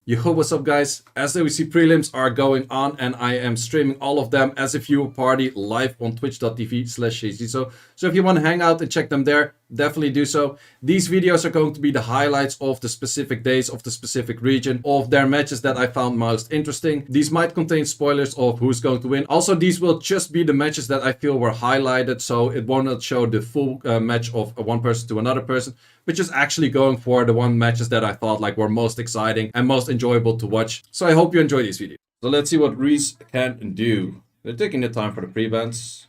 Yo, what's up guys? SWC prelims are going on and I am streaming all of them as a viewer party live on twitch.tv/Seiishizo. So if you want to hang out and check them there, definitely do so. These videos are going to be the highlights of the specific days of the specific region, of their matches that I found most interesting. These might contain spoilers of who's going to win. Also, these will just be the matches that I feel were highlighted, so it will not show the full match of one person to another person, but just actually going for the one matches that I thought like were most exciting and most enjoyable to watch. So I hope you enjoy these videos. So let's see what Reese can do. They're taking the time for the pre-bans.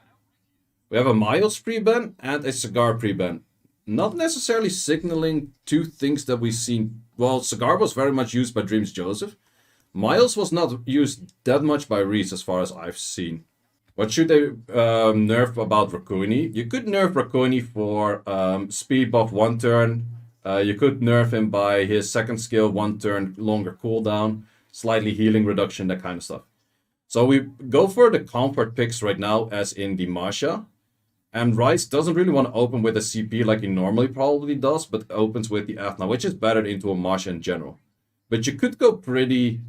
We have a Miles pre-ban and a Cigar pre-ban. Not necessarily signaling two things that we've seen. Well, Cigar was very much used by Dreams Joseph. Miles was not used that much by Reese as far as I've seen. What should they nerf about Raccoony? You could nerf Raccoony for speed buff 1 turn. You could nerf him by his second skill, 1 turn longer cooldown, slightly healing reduction, that kind of stuff. So we go for the comfort picks right now, as in the Masha. And Rice doesn't really want to open with a CP like he normally probably does, but opens with the Athna, which is better into a Masha in general. But you could go pretty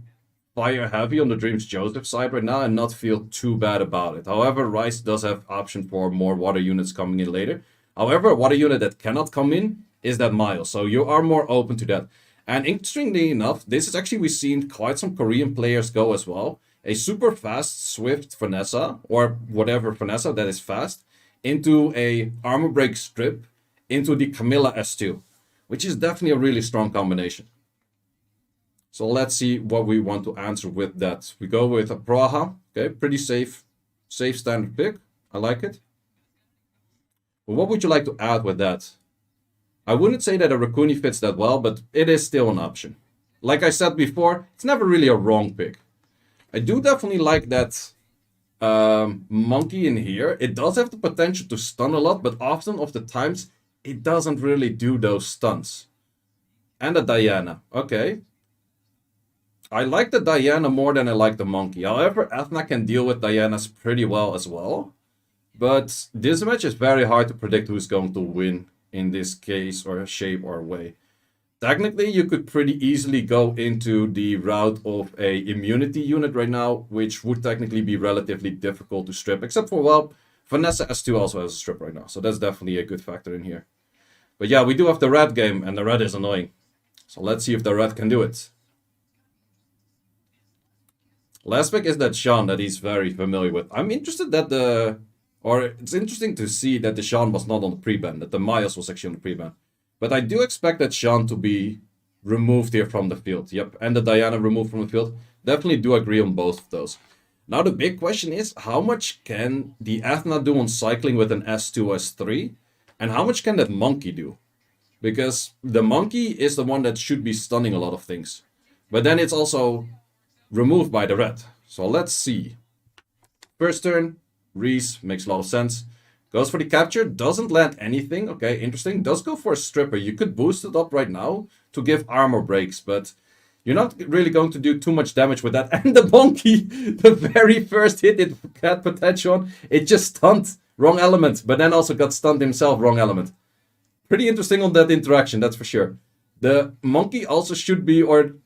fire heavy on the Dreams Joseph side right now and not feel too bad about it. However, Rice does have option for more water units coming in later. However, a water unit that cannot come in is that Miles, so you are more open to that. And interestingly enough, this is actually, we've seen quite some Korean players go as well. A super fast, swift Vanessa, or whatever Vanessa that is fast, into a armor break strip, into the Camilla S2, which is definitely a really strong combination. So let's see what we want to answer with that. We go with a Praha. Okay, pretty safe standard pick. I like it. But what would you like to add with that? I wouldn't say that a Raccoony fits that well, but it is still an option. Like I said before, it's never really a wrong pick. I do definitely like that monkey in here. It does have the potential to stun a lot, but often of the times, it doesn't really do those stunts. And a Diana. Okay. I like the Diana more than I like the monkey. However, Athna can deal with Dianas pretty well as well. But this match is very hard to predict who's going to win in this case or shape or way. Technically, you could pretty easily go into the route of a immunity unit right now, which would technically be relatively difficult to strip. Except for, well, Vanessa S2 also has a strip right now. So that's definitely a good factor in here. But yeah, we do have the red game, and the red is annoying. So let's see if the red can do it. Last pick is that Sean that he's very familiar with. I'm interested that it's interesting to see that the Sean was not on the pre-ban, that the Miles was actually on the pre-ban. But I do expect that Sean to be removed here from the field. Yep, and the Diana removed from the field. Definitely do agree on both of those. Now the big question is, how much can the Athna do on cycling with an S2, S3? And how much can that monkey do? Because the monkey is the one that should be stunning a lot of things. But then it's also removed by the red. So let's see. First turn, Reese, makes a lot of sense. Goes for the capture, doesn't land anything. Okay, interesting. Does go for a stripper. You could boost it up right now to give armor breaks, but you're not really going to do too much damage with that. And the monkey, the very first hit it had potential on, it just stunned. Wrong element, but then also got stunned himself, wrong element. Pretty interesting on that interaction, that's for sure. The monkey also should be, or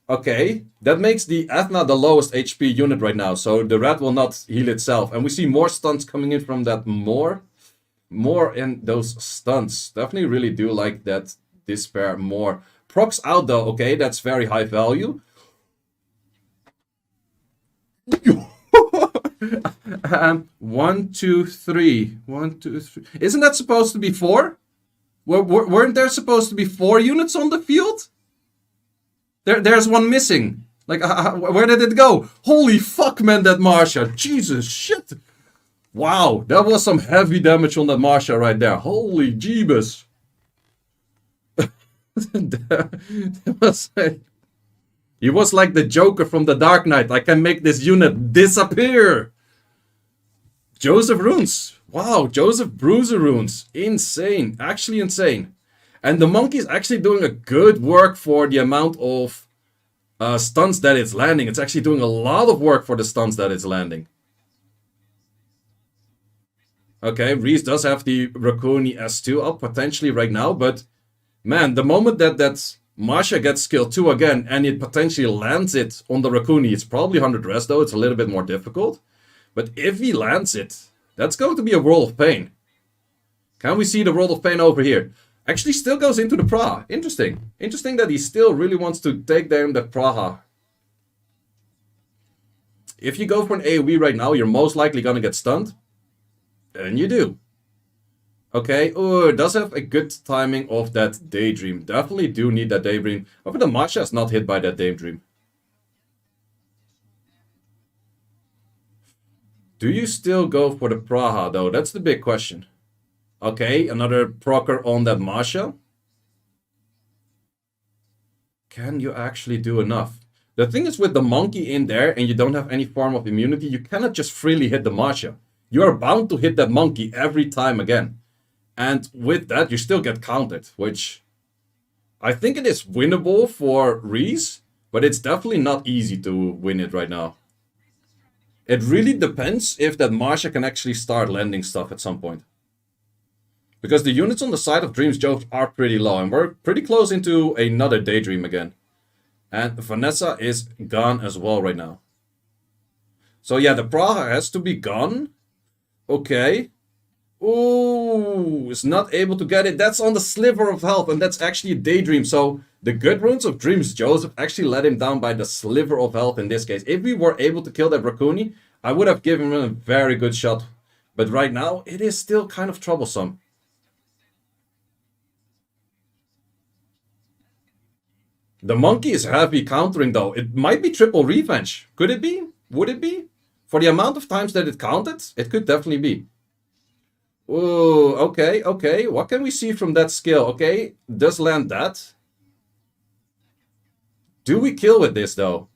okay, that makes the Athna the lowest HP unit right now, so the red will not heal itself. And we see more stunts coming in from that more in those stunts. Definitely really do like that despair more. Procs out though, okay, that's very high value. And 1, 2, 3. 1, 2, 3. Isn't that supposed to be 4? Weren't there supposed to be 4 units on the field? There's one missing. Like, where did it go? Holy fuck, man, that Marsha. Jesus, shit. Wow, that was some heavy damage on that Marsha right there. Holy jeebus. He was like the Joker from the Dark Knight. I can make this unit disappear. Joseph runes. Wow, Joseph Bruiser runes. Insane. Actually insane. And the monkey is actually doing a good work for the amount of stunts that it's landing. It's actually doing a lot of work for the stunts that it's landing. Okay, Reese does have the Raccoony S2 up potentially right now, but man, the moment that Masha gets skill 2 again, and it potentially lands it on the Rakuni. It's probably 100 rest though, it's a little bit more difficult. But if he lands it, that's going to be a World of Pain. Can we see the World of Pain over here? Actually still goes into the Praha. Interesting. Interesting that he still really wants to take down the Praha. If you go for an AoE right now, you're most likely gonna get stunned. And you do. Okay, oh, it does have a good timing of that Daydream. Definitely do need that Daydream. However, the Masha is not hit by that Daydream. Do you still go for the Praha though? That's the big question. Okay, another procer on that Masha. Can you actually do enough? The thing is with the monkey in there and you don't have any form of immunity, you cannot just freely hit the Masha. You are bound to hit that monkey every time again. And with that, you still get countered, which I think it is winnable for Reese, but it's definitely not easy to win it right now. It really depends if that Masha can actually start landing stuff at some point. Because the units on the side of Dreams Jove are pretty low, and we're pretty close into another Daydream again. And Vanessa is gone as well right now. So yeah, the Praha has to be gone. Okay. Ooh, is not able to get it. That's on the sliver of health, and that's actually a Daydream. So the good runes of Dreams Joseph actually let him down by the sliver of health in this case. If we were able to kill that Rakuni, I would have given him a very good shot. But right now, it is still kind of troublesome. The monkey is heavy countering though. It might be triple revenge. Could it be? Would it be? For the amount of times that it counted, it could definitely be. Oh, okay, okay. What can we see from that skill? Okay, does land that. Do we kill with this though?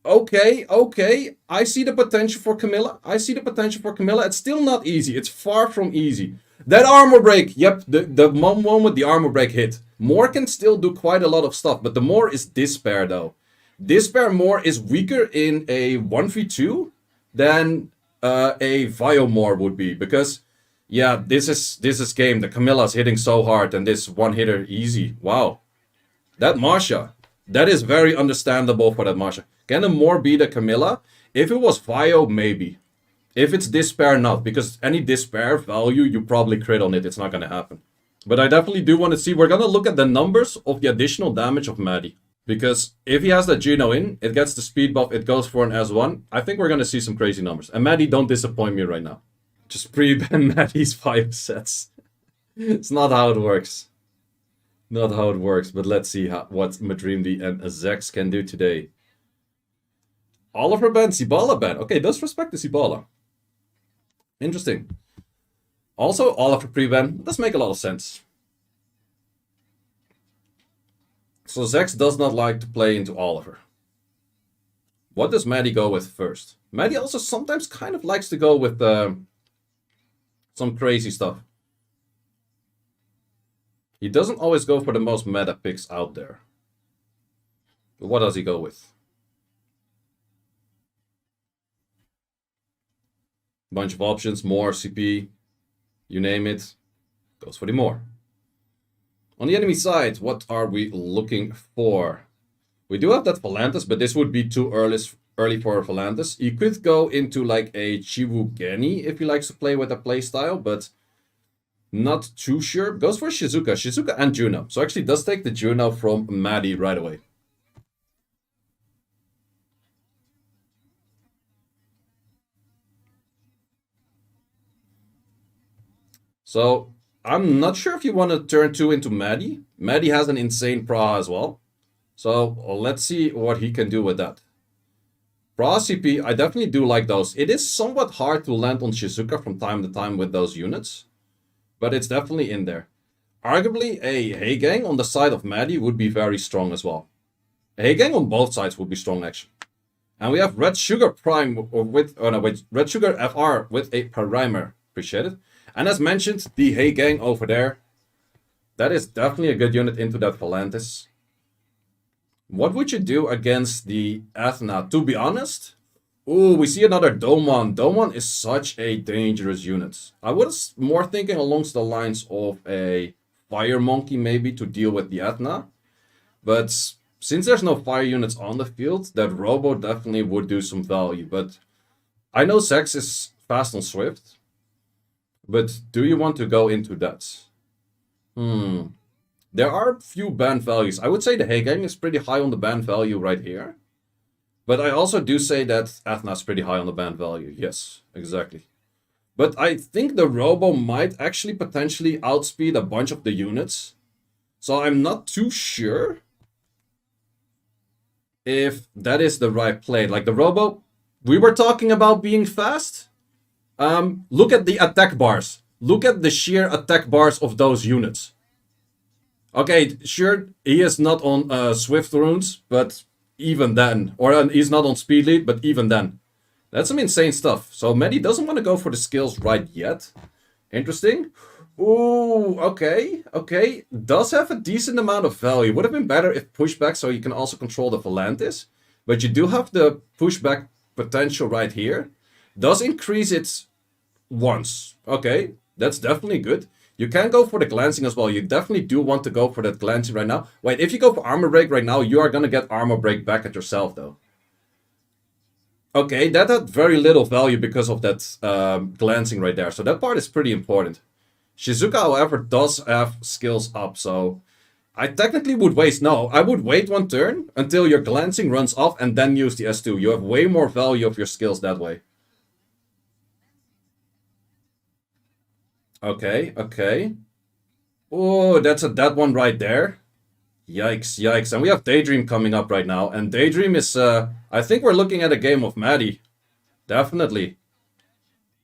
Okay, okay. I see the potential for Camilla. I see the potential for Camilla. It's still not easy. It's far from easy. That armor break. Yep, the one with the armor break hit. Moore can still do quite a lot of stuff, but the Moore is Despair though. Despair Moore is weaker in a 1v2 than a Vio Moore would be, because yeah, this is game. The Camilla's hitting so hard, and this one hitter easy. Wow. That Marsha. That is very understandable for that Marsha. Can a Moore be the Camilla? If it was Vio, maybe. If it's Despair, not. Because any Despair value, you probably crit on it. It's not going to happen. But I definitely do want to see. We're going to look at the numbers of the additional damage of Maddie. Because if he has that Geno in, it gets the speed buff, it goes for an S1. I think we're going to see some crazy numbers. And Maddie, don't disappoint me right now. Just pre-ban Maddie's 5 sets. It's not how it works. Not how it works, but let's see what Madrimdi and Zex can do today. Oliver ban, Sibala ban. Okay, does respect the Sibala. Interesting. Also, Oliver pre-ban does make a lot of sense. So Zex does not like to play into Oliver. What does Maddie go with first? Maddie also sometimes kind of likes to go with some crazy stuff. He doesn't always go for the most meta picks out there. But what does he go with? Bunch of options, more CP, you name it, goes for the more. On the enemy side, what are we looking for? We do have that Volantis, but this would be too early for Volantis. You could go into like a Chiwugeni if he likes to play with a playstyle, but not too sure. Goes for Shizuka. Shizuka and Juno. So actually does take the Juno from Maddie right away. So I'm not sure if you want to turn 2 into Maddie. Maddie has an insane Praha as well. So let's see what he can do with that. Praha CP, I definitely do like those. It is somewhat hard to land on Shizuka from time to time with those units. But it's definitely in there. Arguably, a Heigang on the side of Maddie would be very strong as well. A Heigang on both sides would be strong actually. And we have Red Sugar Prime with Red Sugar FR with a Primer. Appreciate it. And as mentioned, the Heigang over there. That is definitely a good unit into that Volantis. What would you do against the Athena? To be honest, ooh, we see another Domon. Domon is such a dangerous unit. I was more thinking along the lines of a Fire Monkey maybe to deal with the Athena. But since there's no fire units on the field, that Robo definitely would do some value. But I know Zex is fast on Swift. But do you want to go into that? There are a few banned values. I would say the Heigang is pretty high on the banned value right here. But I also do say that Athena is pretty high on the banned value. Yes, exactly. But I think the Robo might actually potentially outspeed a bunch of the units. So I'm not too sure if that is the right play. Like the Robo, we were talking about being fast. Look at the attack bars. Look at the sheer attack bars of those units. Okay, sure, he is not on Swift runes, but even then. Or he's not on speed lead, but even then. That's some insane stuff. So Medi doesn't want to go for the skills right yet. Interesting. Ooh, okay, okay. Does have a decent amount of value. Would have been better if pushback, so you can also control the Volantis. But you do have the pushback potential right here. Does increase it once. Okay, that's definitely good. You can go for the glancing as well. You definitely do want to go for that glancing right now. Wait, if you go for armor break right now, you are going to get armor break back at yourself though. Okay, that had very little value because of that glancing right there. So that part is pretty important. Shizuka, however, does have skills up. So I technically would waste... No, I would wait one turn until your glancing runs off and then use the S2. You have way more value of your skills that way. Okay, okay. Oh, that's a dead one right there. Yikes, yikes. And we have Daydream coming up right now. And Daydream is, I think we're looking at a game of Maddie. Definitely.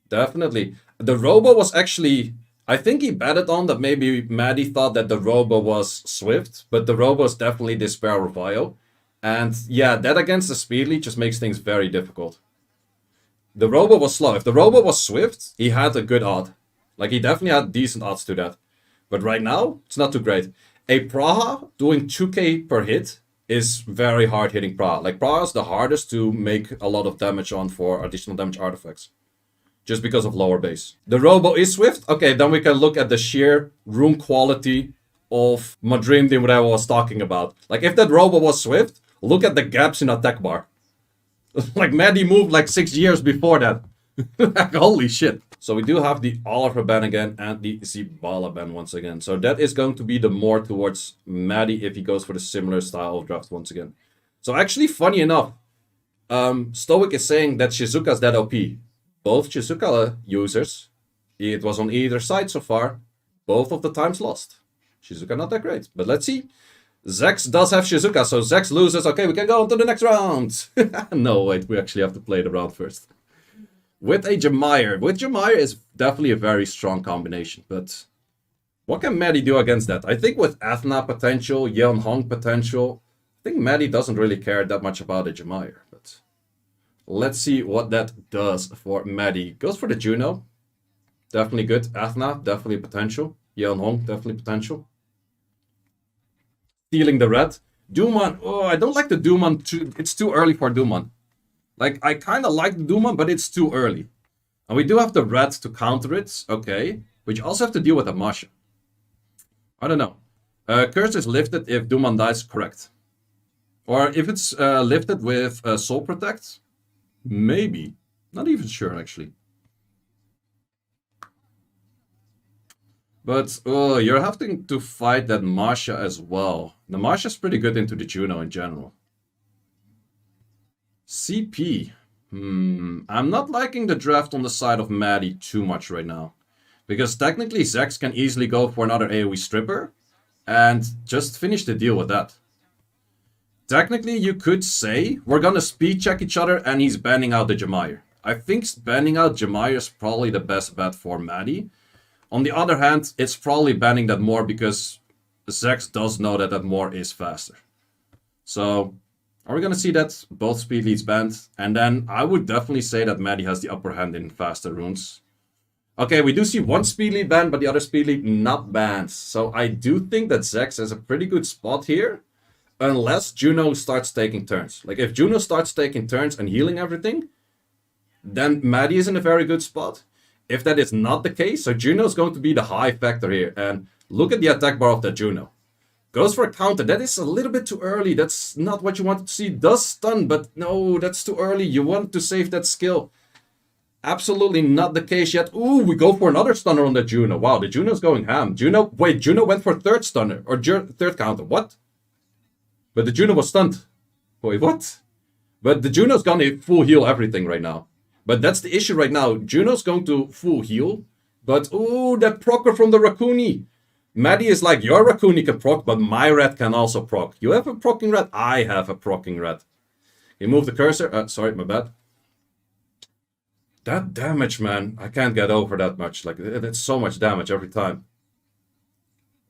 Definitely. The Robo was actually, I think he betted on that maybe Maddie thought that the Robo was Swift, but the Robo is definitely Despair or Vio. And yeah, that against the speed lead just makes things very difficult. The Robo was slow. If the Robo was Swift, he had a good odd. Like, he definitely had decent odds to that. But right now, it's not too great. A Praha doing 2k per hit is very hard hitting Praha. Like, Praha is the hardest to make a lot of damage on for additional damage artifacts. Just because of lower base. The Robo is Swift? Okay, then we can look at the sheer rune quality of my Dream Team that I was talking about. Like, if that Robo was Swift, look at the gaps in attack bar. Like, Maddie moved like 6 years before that. Like, holy shit. So we do have the Oliver ban again and the Zibala ban once again. So that is going to be the more towards Maddie if he goes for the similar style of draft once again. So actually, funny enough, Stoic is saying that Shizuka's that OP. Both Shizuka users, it was on either side so far, both of the times lost. Shizuka not that great, but let's see. Zex does have Shizuka, so Zex loses. Okay, we can go on to the next round. No, wait, we actually have to play the round first. With a Jemire. With Jemire is definitely a very strong combination, but what can Maddie do against that? I think with Athena potential, Yeon Hong potential, I think Maddie doesn't really care that much about a Jemire, but let's see what that does for Maddie. Goes for the Juno. Definitely good. Athena, definitely potential. Yeon Hong, definitely potential. Stealing the red. Duman. Oh, I don't like the Duman. It's too early for Duman. Like, I kind of like the Duman, but it's too early. And we do have the red to counter it. Okay. But you also have to deal with Amasha. I don't know. Curse is lifted if Duman dies, correct. Or if it's lifted with Soul Protect. Maybe. Not even sure, actually. But you're having to fight that Masha as well. The Masha's pretty good into the Juno in general. CP. I'm not liking the draft on the side of Maddie too much right now. Because technically Zex can easily go for another AoE stripper and just finish the deal with that. Technically you could say we're gonna speed check each other and he's banning out the Jemire. I think banning out Jemire is probably the best bet for Maddie. On the other hand, it's probably banning that more because Zex does know that that more is faster. So are we going to see that both speed leads banned? And then I would definitely say that Maddie has the upper hand in faster runes. Okay, we do see one speed lead banned, but the other speed lead not banned. So I do think that Zex has a pretty good spot here. Unless Juno starts taking turns. Like if Juno starts taking turns and healing everything, then Maddie is in a very good spot. If that is not the case, so Juno is going to be the high factor here. And look at the attack bar of that Juno. Goes for a counter. That is a little bit too early. That's not what you want to see. Does stun, but no, that's too early. You want to save that skill. Absolutely not the case yet. Ooh, we go for another stunner on the Juno. Wow, the Juno's going ham. Juno went for third stunner, or third counter. What? But the Juno was stunned. Wait, what? But the Juno's gonna full heal everything right now. But that's the issue right now. Juno's going to full heal. But, ooh, that procer from the Raccoony. Maddie is like, your Raccoony can proc, but my rat can also proc. You have a procking rat? I have a procking rat. You move the cursor. Sorry, my bad. That damage, man. I can't get over that much. Like, it's so much damage every time.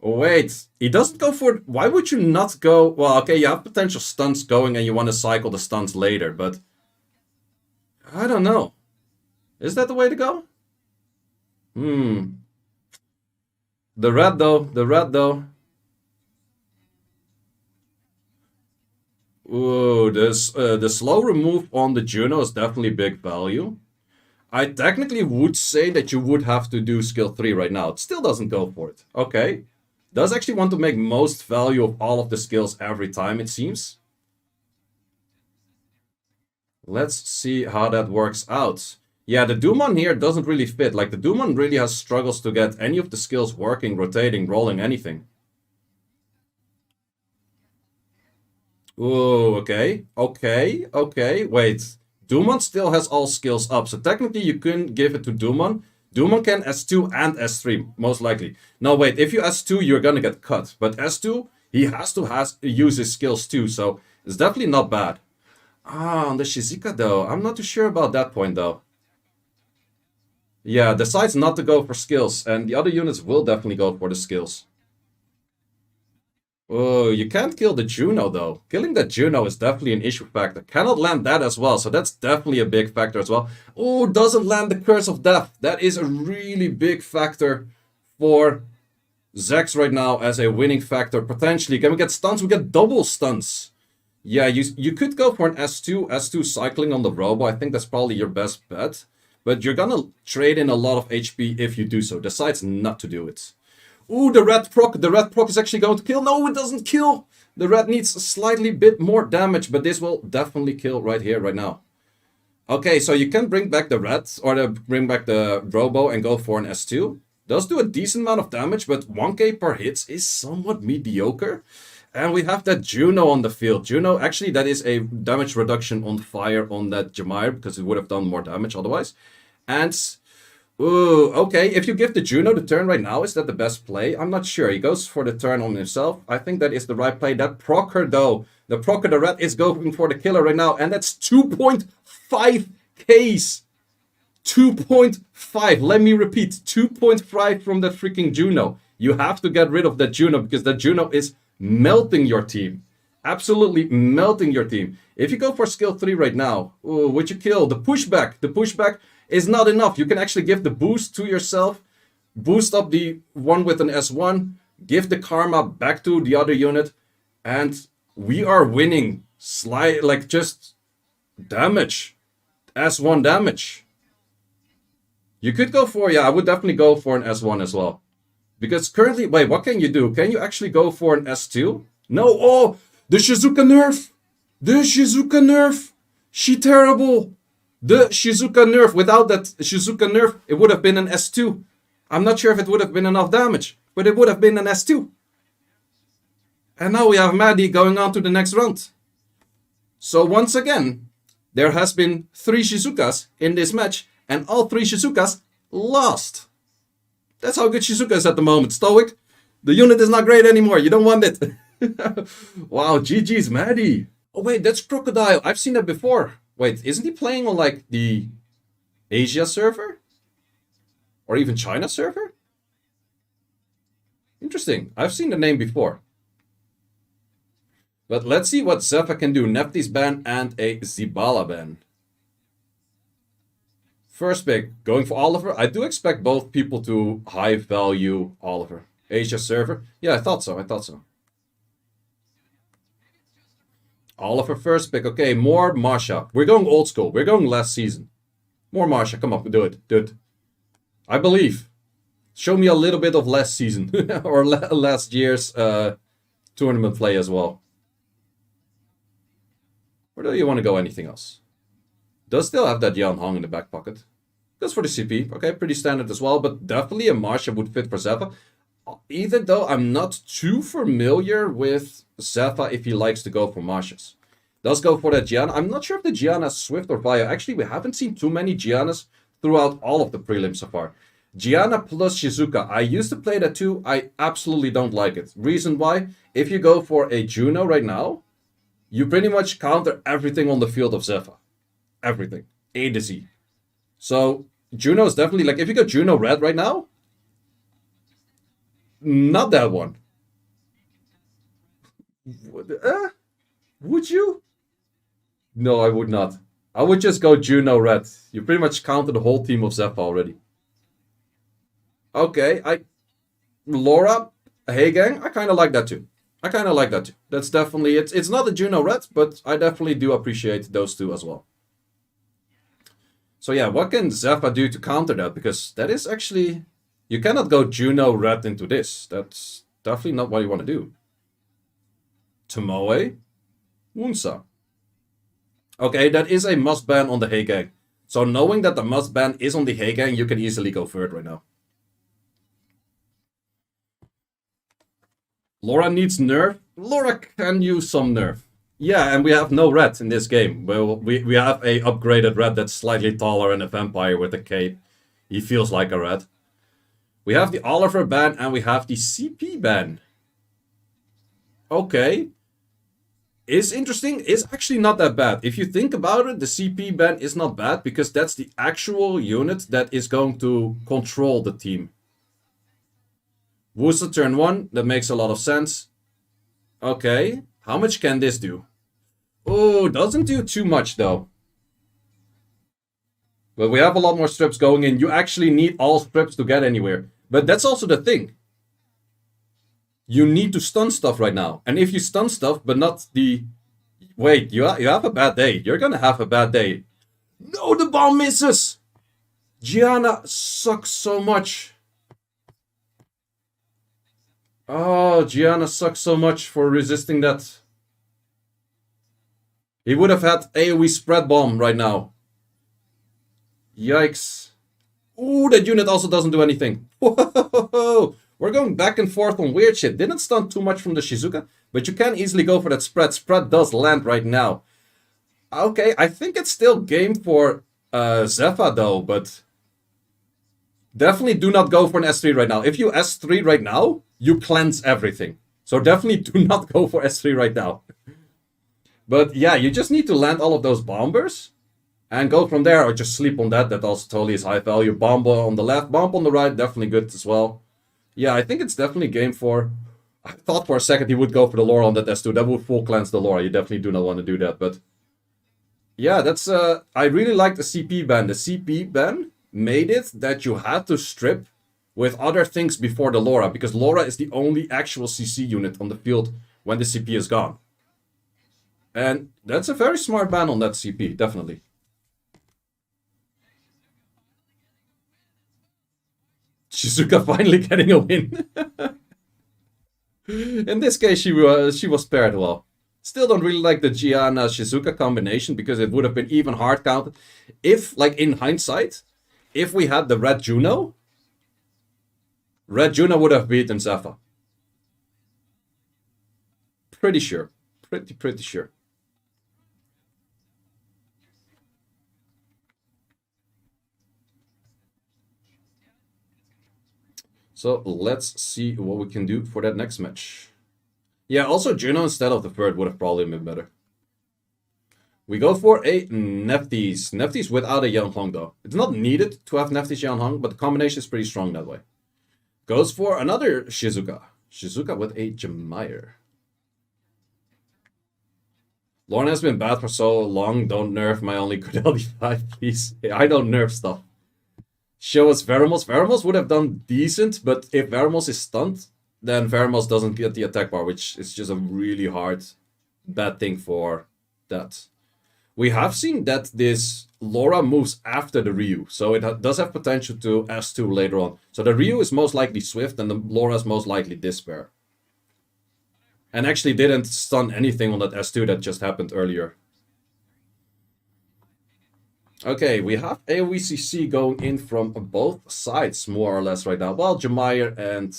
Oh, wait. He doesn't go for... Why would you not go... Well, okay, you have potential stunts going and you want to cycle the stunts later, but... I don't know. Is that the way to go? The red though. Ooh, the slow remove on the Juno is definitely big value. I technically would say that you would have to do skill 3 right now. It still doesn't go for it. Okay. Does actually want to make most value of all of the skills every time, it seems. Let's see how that works out. Yeah, the Doomon here doesn't really fit. Like, the Doomon really has struggles to get any of the skills working, rotating, rolling, anything. Ooh, okay. Wait. Doomon still has all skills up, so technically you couldn't give it to Doomon. Doomon can S2 and S3, most likely. No, wait, if you S2, you're gonna get cut. But S2, he has to use his skills too, so it's definitely not bad. Ah, on the Shizuka though, I'm not too sure about that point though. Yeah, decides not to go for skills, and the other units will definitely go for the skills. Oh, you can't kill the Juno though. Killing the Juno is definitely an issue factor. Cannot land that as well, so that's definitely a big factor as well. Oh, doesn't land the Curse of Death. That is a really big factor for Zex right now as a winning factor. Potentially, can we get stuns? We get double stuns. Yeah, you could go for an S2 cycling on the Robo. I think that's probably your best bet. But you're gonna trade in a lot of HP if you do so. Decides not to do it. Ooh, the red proc is actually going to kill. No, it doesn't kill. The red needs a slightly bit more damage, but this will definitely kill right here, right now. Okay, so you can bring back the red, or bring back the Robo and go for an S2. Does do a decent amount of damage, but 1k per hits is somewhat mediocre. And we have that Juno on the field. Juno, actually, that is a damage reduction on fire on that Jamire, because it would have done more damage otherwise. And, ooh, okay, if you give the Juno the turn right now, is that the best play? I'm not sure. He goes for the turn on himself. I think that is the right play. That procer, though, the procer, the red, is going for the killer right now, and that's 2.5 Ks. 2.5. Let me repeat, 2.5 from that freaking Juno. You have to get rid of that Juno, because that Juno is melting your team. Absolutely melting your team. If you go for skill 3 right now, ooh, would you kill the pushback? The pushback is not enough. You can actually give the boost to yourself, boost up the one with an S1, give the karma back to the other unit, and we are winning. Like just damage. S1 damage. You could go for, yeah, I would definitely go for an S1 as well. Because currently, wait, what can you do? Can you actually go for an S2? No, oh, the Shizuka nerf. The Shizuka nerf. She terrible. The Shizuka nerf. Without that Shizuka nerf, it would have been an S2. I'm not sure if it would have been enough damage, but it would have been an S2. And now we have Maddie going on to the next round. So once again, there has been 3 Shizukas in this match, and all 3 Shizukas lost. That's how good Shizuka is at the moment. Stoic, the unit is not great anymore. You don't want it. Wow, GG's Maddie. Oh wait, that's Crocodile. I've seen that before. Wait, isn't he playing on like the Asia server? Or even China server? Interesting. I've seen the name before. But let's see what Zephyr can do. Nephthys ban and a Zibala ban. First pick, going for Oliver. I do expect both people to high value Oliver. Asia server. Yeah, I thought so. Oliver first pick. Okay, more Marsha. We're going old school. We're going last season. More Marsha. Come on, do it. I believe. Show me a little bit of last season. Or last year's tournament play as well. Or do you want to go anything else? Does still have that Yan Hong in the back pocket. Goes for the CP. Okay, pretty standard as well, but definitely a Marcia would fit for Zephyr. Even though I'm not too familiar with Zephyr if he likes to go for Marcias. Does go for that Gianna. I'm not sure if the Gianna is Swift or Via. Actually, we haven't seen too many Giannas throughout all of the prelims so far. Gianna plus Shizuka. I used to play that too. I absolutely don't like it. Reason why? If you go for a Juno right now, you pretty much counter everything on the field of Zephyr. Everything. A to Z. So, Juno is definitely, like, if you go Juno red right now, not that one. Would you? No, I would not. I would just go Juno red. You pretty much counter the whole team of Zephyr already. Okay, Laura, Hey Gang, I kind of like that too. That's definitely, it's not a Juno red, but I definitely do appreciate those two as well. So yeah, what can Zephyr do to counter that? Because that is actually, you cannot go Juno red into this. That's definitely not what you want to do. Tomoe, Wunsa. Okay, that is a must ban on the Hey Gang. So knowing that the must ban is on the Hey Gang, you can easily go third right now. Laura needs nerf. Laura can use some nerf. Yeah, and we have no red in this game. Well, we have a upgraded red that's slightly taller and a vampire with a cape. He feels like a red. We have the Oliver ban and we have the CP ban. Okay. Is interesting. Is actually not that bad. If you think about it, the CP ban is not bad because that's the actual unit that is going to control the team. Wusa turn 1, that makes a lot of sense. Okay, how much can this do? Oh, doesn't do too much though. But we have a lot more strips going in. You actually need all strips to get anywhere. But that's also the thing. You need to stun stuff right now. And if you stun stuff, but not the... Wait, you have a bad day. You're gonna have a bad day. No, the bomb misses! Gianna sucks so much. Oh, Gianna sucks so much for resisting that. He would have had AoE spread bomb right now. Yikes. Ooh, that unit also doesn't do anything. Whoa! We're going back and forth on weird shit. Didn't stun too much from the Shizuka, but you can easily go for that spread. Spread does land right now. Okay, I think it's still game for Zephyr though, but... Definitely do not go for an S3 right now. If you S3 right now, you cleanse everything. So definitely do not go for S3 right now. But yeah, you just need to land all of those bombers. And go from there, or just sleep on that. That also totally is high value. Bomb on the left, bomb on the right, definitely good as well. Yeah, I think it's definitely game for... I thought for a second he would go for the Laura on that S2. That would full cleanse the Laura. You definitely do not want to do that, but... Yeah, that's... I really like the CP ban. The CP ban made it that you had to strip with other things before the Laura, because Laura is the only actual CC unit on the field when the CP is gone. And that's a very smart ban on that CP, definitely. Shizuka finally getting a win. In this case, she was paired well. Still don't really like the Gianna-Shizuka combination because it would have been even hard counted. If, like in hindsight, if we had the Red Juno would have beaten Zephyr. Pretty sure. Pretty sure. So let's see what we can do for that next match. Yeah, also Juno instead of the third would have probably been better. We go for a Nephthys. Nephthys without a Yanhong though. It's not needed to have Nephthys Yanhong, but the combination is pretty strong that way. Goes for another Shizuka. Shizuka with a Jemire. Lauren has been bad for so long. Don't nerf my only good LD5, please. I don't nerf stuff. Show us Veramos. Veramos would have done decent, but if Veramos is stunned, then Veramos doesn't get the attack bar, which is just a really hard, bad thing for that. We have seen that this Laura moves after the Ryu, so it does have potential to S2 later on. So the Ryu is most likely Swift, and the Laura is most likely Despair. And actually didn't stun anything on that S2 that just happened earlier. Okay, we have AoECC going in from both sides, more or less, right now. Well, Jamair and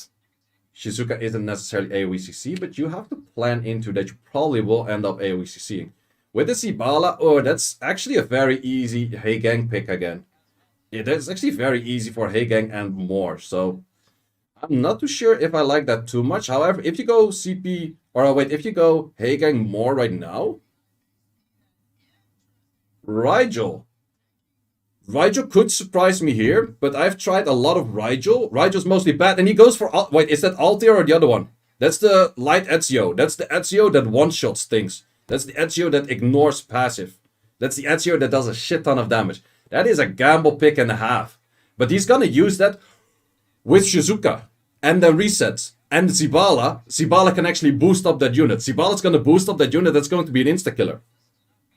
Shizuka isn't necessarily AoECC, but you have to plan into that you probably will end up AoECCing. With the Zibala, oh, that's actually a very easy Heigang pick again. It is actually very easy for Heigang and more, so I'm not too sure if I like that too much. However, if you go CP, or wait, if you go Heigang more right now, Rigel could surprise me here, but I've tried a lot of Rigel. Rigel's mostly bad, and he goes for... Wait, is that Altair or the other one? That's the Light Ezio. That's the Ezio that one-shots things. That's the Ezio that ignores passive. That's the Ezio that does a shit ton of damage. That is a gamble pick and a half. But he's gonna use that with Shizuka. And then resets. And Zibala. Zibala can actually boost up that unit. Zibala's gonna boost up that unit. That's going to be an insta-killer.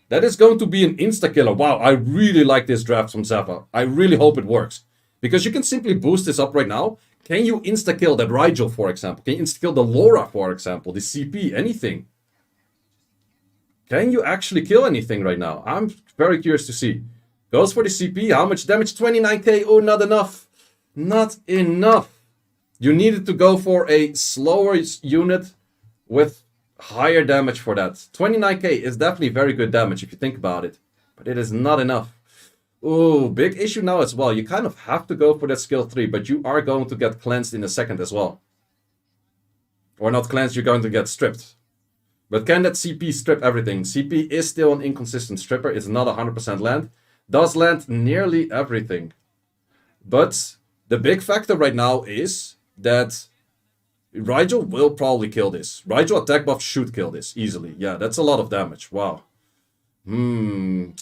That is going to be an insta-killer. Wow, I really like this draft from Zappa. I really hope it works. Because you can simply boost this up right now. Can you insta-kill that Rigel, for example? Can you insta-kill the Laura, for example? The CP, anything? Can you actually kill anything right now? I'm very curious to see. Goes for the CP. How much damage? 29k. Oh, not enough. Not enough. You needed to go for a slower unit with higher damage for that. 29k is definitely very good damage if you think about it. But it is not enough. Ooh, big issue now as well. You kind of have to go for that skill 3, but you are going to get cleansed in a second as well. Or not cleansed, you're going to get stripped. But can that CP strip everything? CP is still an inconsistent stripper. It's not 100% land. Does land nearly everything. But the big factor right now is that Rigel will probably kill this. Rigel attack buff should kill this easily. Yeah, that's a lot of damage. Wow. Can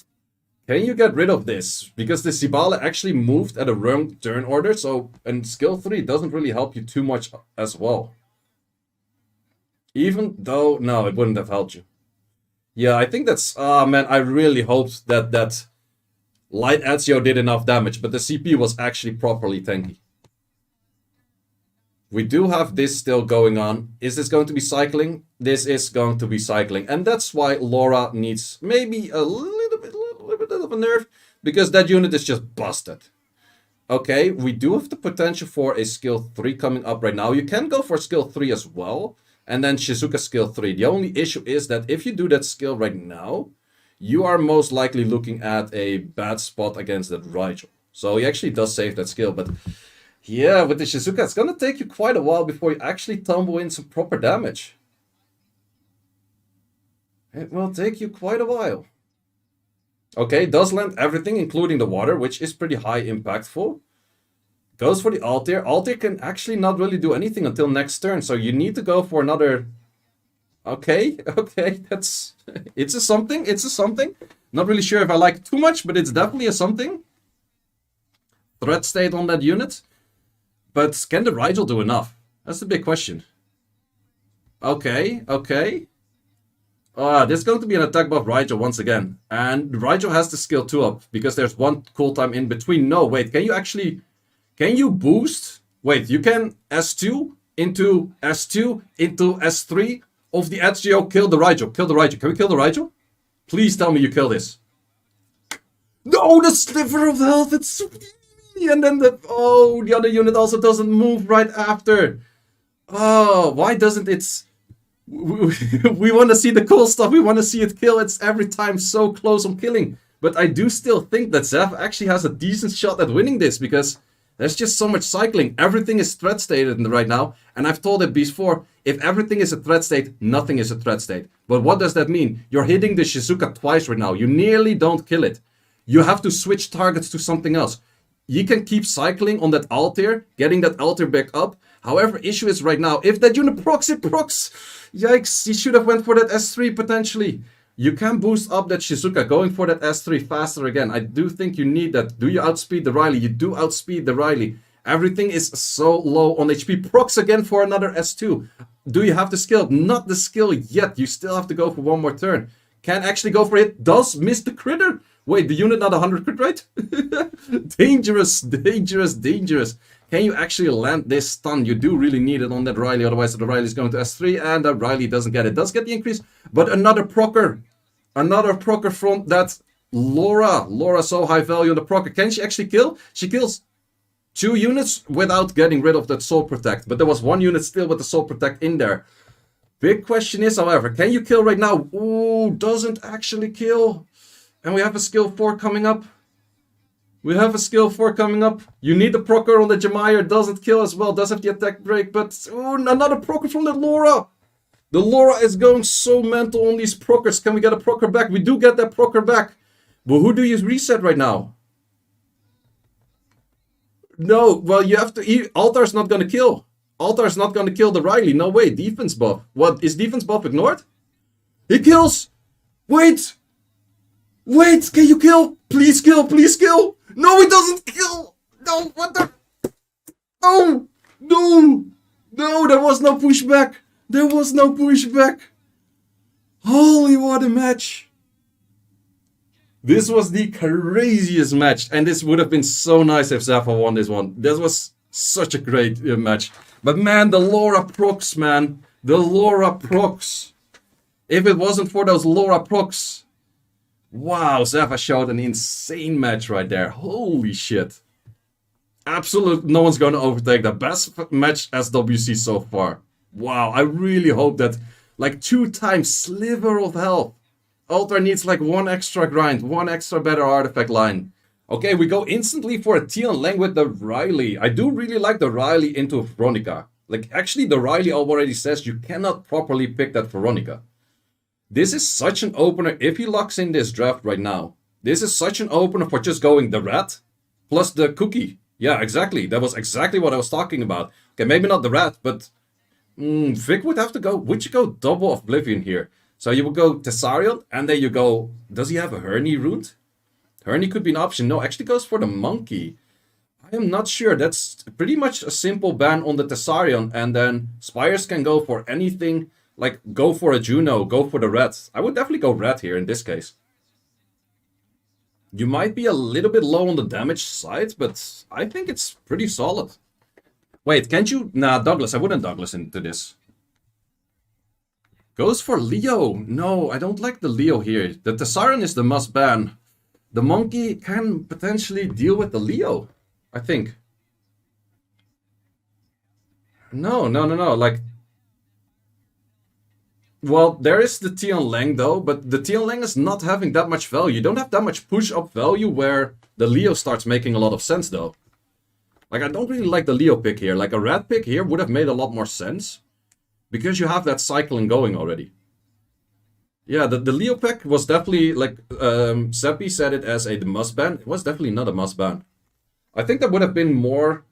you get rid of this? Because the Zibala actually moved at a wrong turn order. So, and skill 3 doesn't really help you too much as well. Even though, no, it wouldn't have helped you. Yeah, I think that's... man, I really hoped that Light Ezio did enough damage, but the CP was actually properly tanky. We do have this still going on. Is this going to be cycling? This is going to be cycling. And that's why Laura needs maybe a little bit of a nerf, because that unit is just busted. Okay, we do have the potential for a skill 3 coming up right now. You can go for skill 3 as well. And then Shizuka skill 3. The only issue is that if you do that skill right now, you are most likely looking at a bad spot against that Rigel. So he actually does save that skill. But yeah, with the Shizuka, it's going to take you quite a while before you actually tumble in some proper damage. It will take you quite a while. Okay, does land everything, including the water, which is pretty high impactful. Goes for the Altair. Altair can actually not really do anything until next turn, so you need to go for another... Okay, that's... It's a something. Not really sure if I like it too much, but it's definitely a something. Threat state on that unit. But can the Rigel do enough? That's the big question. Okay. This is going to be an attack buff Rigel once again. And Rigel has the skill 2 up, because there's one cooltime in between. No, wait, can you actually... Can you boost? Wait, you can S2 into S2 into S3 of the Ezio. Kill the Rigel. Can we kill the Rigel? Please tell me you kill this. No, the sliver of health. It's so easy. And then the other unit also doesn't move right after. Oh, why doesn't it? We want to see the cool stuff. We want to see it kill. It's every time so close on killing. But I do still think that Zev actually has a decent shot at winning this, because there's just so much cycling. Everything is threat stated right now. And I've told it before, if everything is a threat state, nothing is a threat state. But what does that mean? You're hitting the Shizuka twice right now. You nearly don't kill it. You have to switch targets to something else. You can keep cycling on that Altair, getting that Altair back up. However, issue is right now, if that unit procs, it procs. Yikes, he should have went for that S3 potentially. You can boost up that Shizuka, going for that S3 faster again. I do think you need that. Do you outspeed the Riley? You do outspeed the Riley. Everything is so low on HP. Procs again for another S2. Do you have the skill? Not the skill yet. You still have to go for one more turn. Can actually go for it. Does miss the critter Wait, the unit not 100 crit rate? Dangerous, dangerous, dangerous. Can you actually land this stun? You do really need it on that Riley, otherwise the Riley is going to S3 and the Riley doesn't get it. Does get the increase, but another procer. Another procer from that Laura. Laura so high value on the procer. Can she actually kill? She kills 2 units without getting rid of that Soul Protect. But there was 1 unit still with the Soul Protect in there. Big question is, however, can you kill right now? Ooh, doesn't actually kill. And we have a skill 4 coming up. We have a skill 4 coming up. You need the procer on the Jemire. Doesn't kill as well. Does have the attack break. But ooh, another procer from the Laura. The Laura is going so mental on these procers. Can we get a procer back? We do get that procer back. But who do you reset right now? No, well, you have to... Altar's not going to kill. Altar's not going to kill the Riley. No way. Defense buff. What? Is defense buff ignored? He kills! Wait! Wait! Can you kill? Please kill! Please kill! No, he doesn't kill! No, what the... Oh! No! No, there was no pushback. There was no pushback. Holy, what a match. This was the craziest match. And this would have been so nice if Zephyr won this one. This was such a great match. But man, the Laura procs, man. The Laura procs. If it wasn't for those Laura procs. Wow, Zephyr showed an insane match right there. Holy shit. Absolutely, no one's going to overtake that. Best match SWC so far. Wow, I really hope that, like, 2 times sliver of health. Altar needs like 1 extra grind, 1 extra better artifact line. Okay, we go instantly for a Tian Lang with the Riley. I do really like the Riley into Veronica. Like, actually, the Riley already says you cannot properly pick that Veronica. This is such an opener if he locks in this draft right now. This is such an opener for just going the rat plus the cookie. Yeah, exactly. That was exactly what I was talking about. Okay, maybe not the rat, but Vic would have to go. Would you go double Oblivion here? So you would go Tessarion and then you go... Does he have a Herney rune? Herney could be an option. No, actually goes for the monkey. I am not sure. That's pretty much a simple ban on the Tessarion. And then Spires can go for anything... Like, go for a Juno, go for the red. I would definitely go red here in this case. You might be a little bit low on the damage side, but I think it's pretty solid. Wait, can't you... Nah, Douglas. I wouldn't Douglas into this. Goes for Leo. No, I don't like the Leo here. The Tessarion is the must ban. The monkey can potentially deal with the Leo, I think. No. Like... Well, there is the Tian Lang though, but the Tian Lang is not having that much value. You don't have that much push-up value where the Leo starts making a lot of sense though. Like, I don't really like the Leo pick here. Like, a red pick here would have made a lot more sense. Because you have that cycling going already. Yeah, the Leo pick was definitely, like, Seppi said it as a must ban. It was definitely not a must ban. I think there would have been more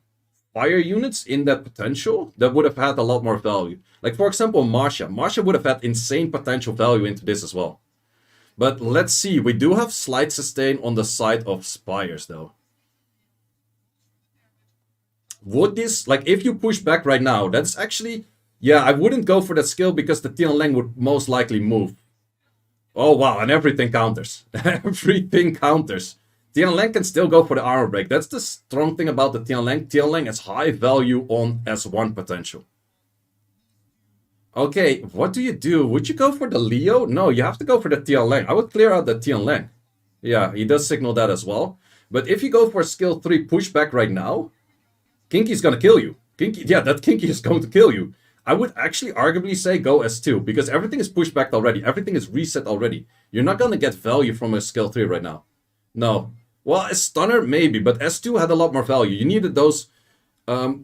fire units in that potential that would have had a lot more value. Like, for example, Marsha. Marsha would have had insane potential value into this as well. But let's see. We do have slight sustain on the side of Spires, though. Would this... Like, if you push back right now, that's actually... Yeah, I wouldn't go for that skill because the Tian Lang would most likely move. Oh, wow. And everything counters. Everything counters. Tian Lang can still go for the armor break. That's the strong thing about the Tian Lang. Tian Lang has high value on S1 potential. Okay, what do you do? Would you go for the Leo? No, you have to go for the Tian Lang. I would clear out the Tian Lang. Yeah, he does signal that as well. But if you go for skill 3 pushback right now, Kinky's gonna kill you. That Kinky is going to kill you. I would actually arguably say go S2 because everything is pushed back already. Everything is reset already. You're not gonna get value from a skill 3 right now. No. Well, a stunner maybe, but S2 had a lot more value. You needed those...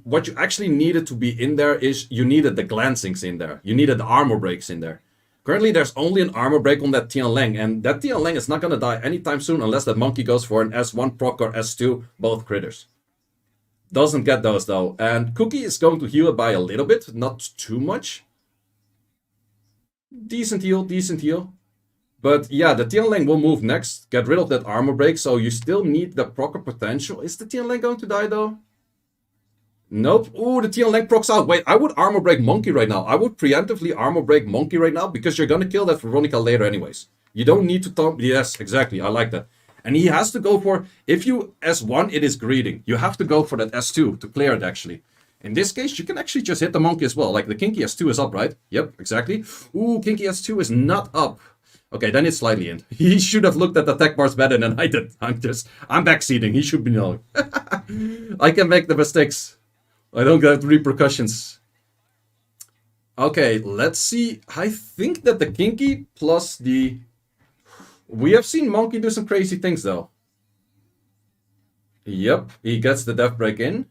what you actually needed to be in there is you needed the glancings in there. You needed the armor breaks in there. Currently, there's only an armor break on that Tian Lang, and that Tian Lang is not gonna die anytime soon unless that monkey goes for an S1 proc or S2, both critters. Doesn't get those though, and Cookie is going to heal it by a little bit, not too much. Decent heal. But yeah, the Tian Lang will move next, get rid of that armor break, so you still need the proc potential. Is the Tian Lang going to die though? Nope. Ooh, the Tian Lang procs out. Wait, I would armor break Monkey right now. I would preemptively armor break Monkey right now because you're gonna kill that Veronica later anyways. You don't need to... Yes, exactly. I like that. And he has to go for, if you S1, it is greeting. You have to go for that S2 to clear it, actually. In this case, you can actually just hit the monkey as well. Like the kinky S2 is up, right? Yep, exactly. Ooh, kinky S2 is not up. Okay, then it's slightly in. He should have looked at the tech bars better than I did. I'm backseating. He should be knowing. I can make the mistakes. I don't get repercussions. Okay, let's see. I think that the kinky plus the... We have seen monkey do some crazy things, though. Yep, he gets the death break in.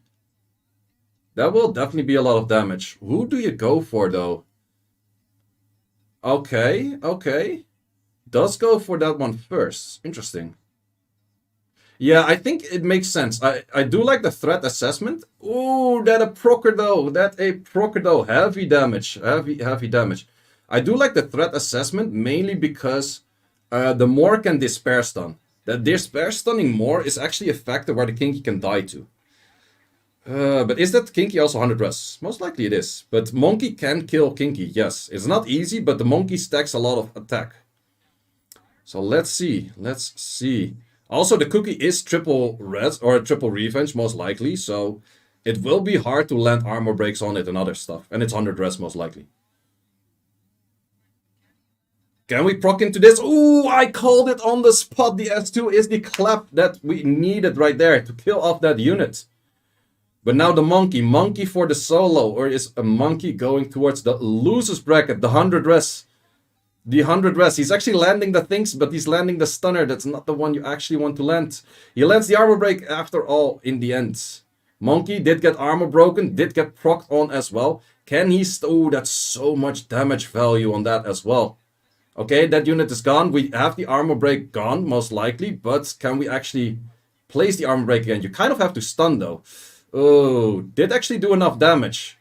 That will definitely be a lot of damage. Who do you go for, though? Okay, okay. Does go for that one first. Interesting. Yeah, I think it makes sense. I do like the threat assessment. Ooh, that a procer though. That a procer though. Heavy damage. Heavy damage. I do like the threat assessment mainly because the more can despair stun. That despair stunning more is actually a factor where the kinky can die to. But is that kinky also 100 res? Most likely it is. But monkey can kill kinky, yes. It's not easy, but the monkey stacks a lot of attack. So let's see. Let's see. Also, the cookie is triple res or triple revenge, most likely. So it will be hard to land armor breaks on it and other stuff. And it's 100 res, most likely. Can we proc into this? Ooh, I called it on the spot. The S2 is the clap that we needed right there to kill off that unit. But now the monkey for the solo, or is a monkey going towards the losers bracket, the 100 res. The 100 res. He's actually landing the things, but he's landing the stunner. That's not the one you actually want to land. He lands the armor break after all in the end. Monkey did get armor broken, did get procced on as well. Can he... Oh, that's so much damage value on that as well. Okay, that unit is gone. We have the armor break gone, most likely. But can we actually place the armor break again? You kind of have to stun, though. Oh, did actually do enough damage.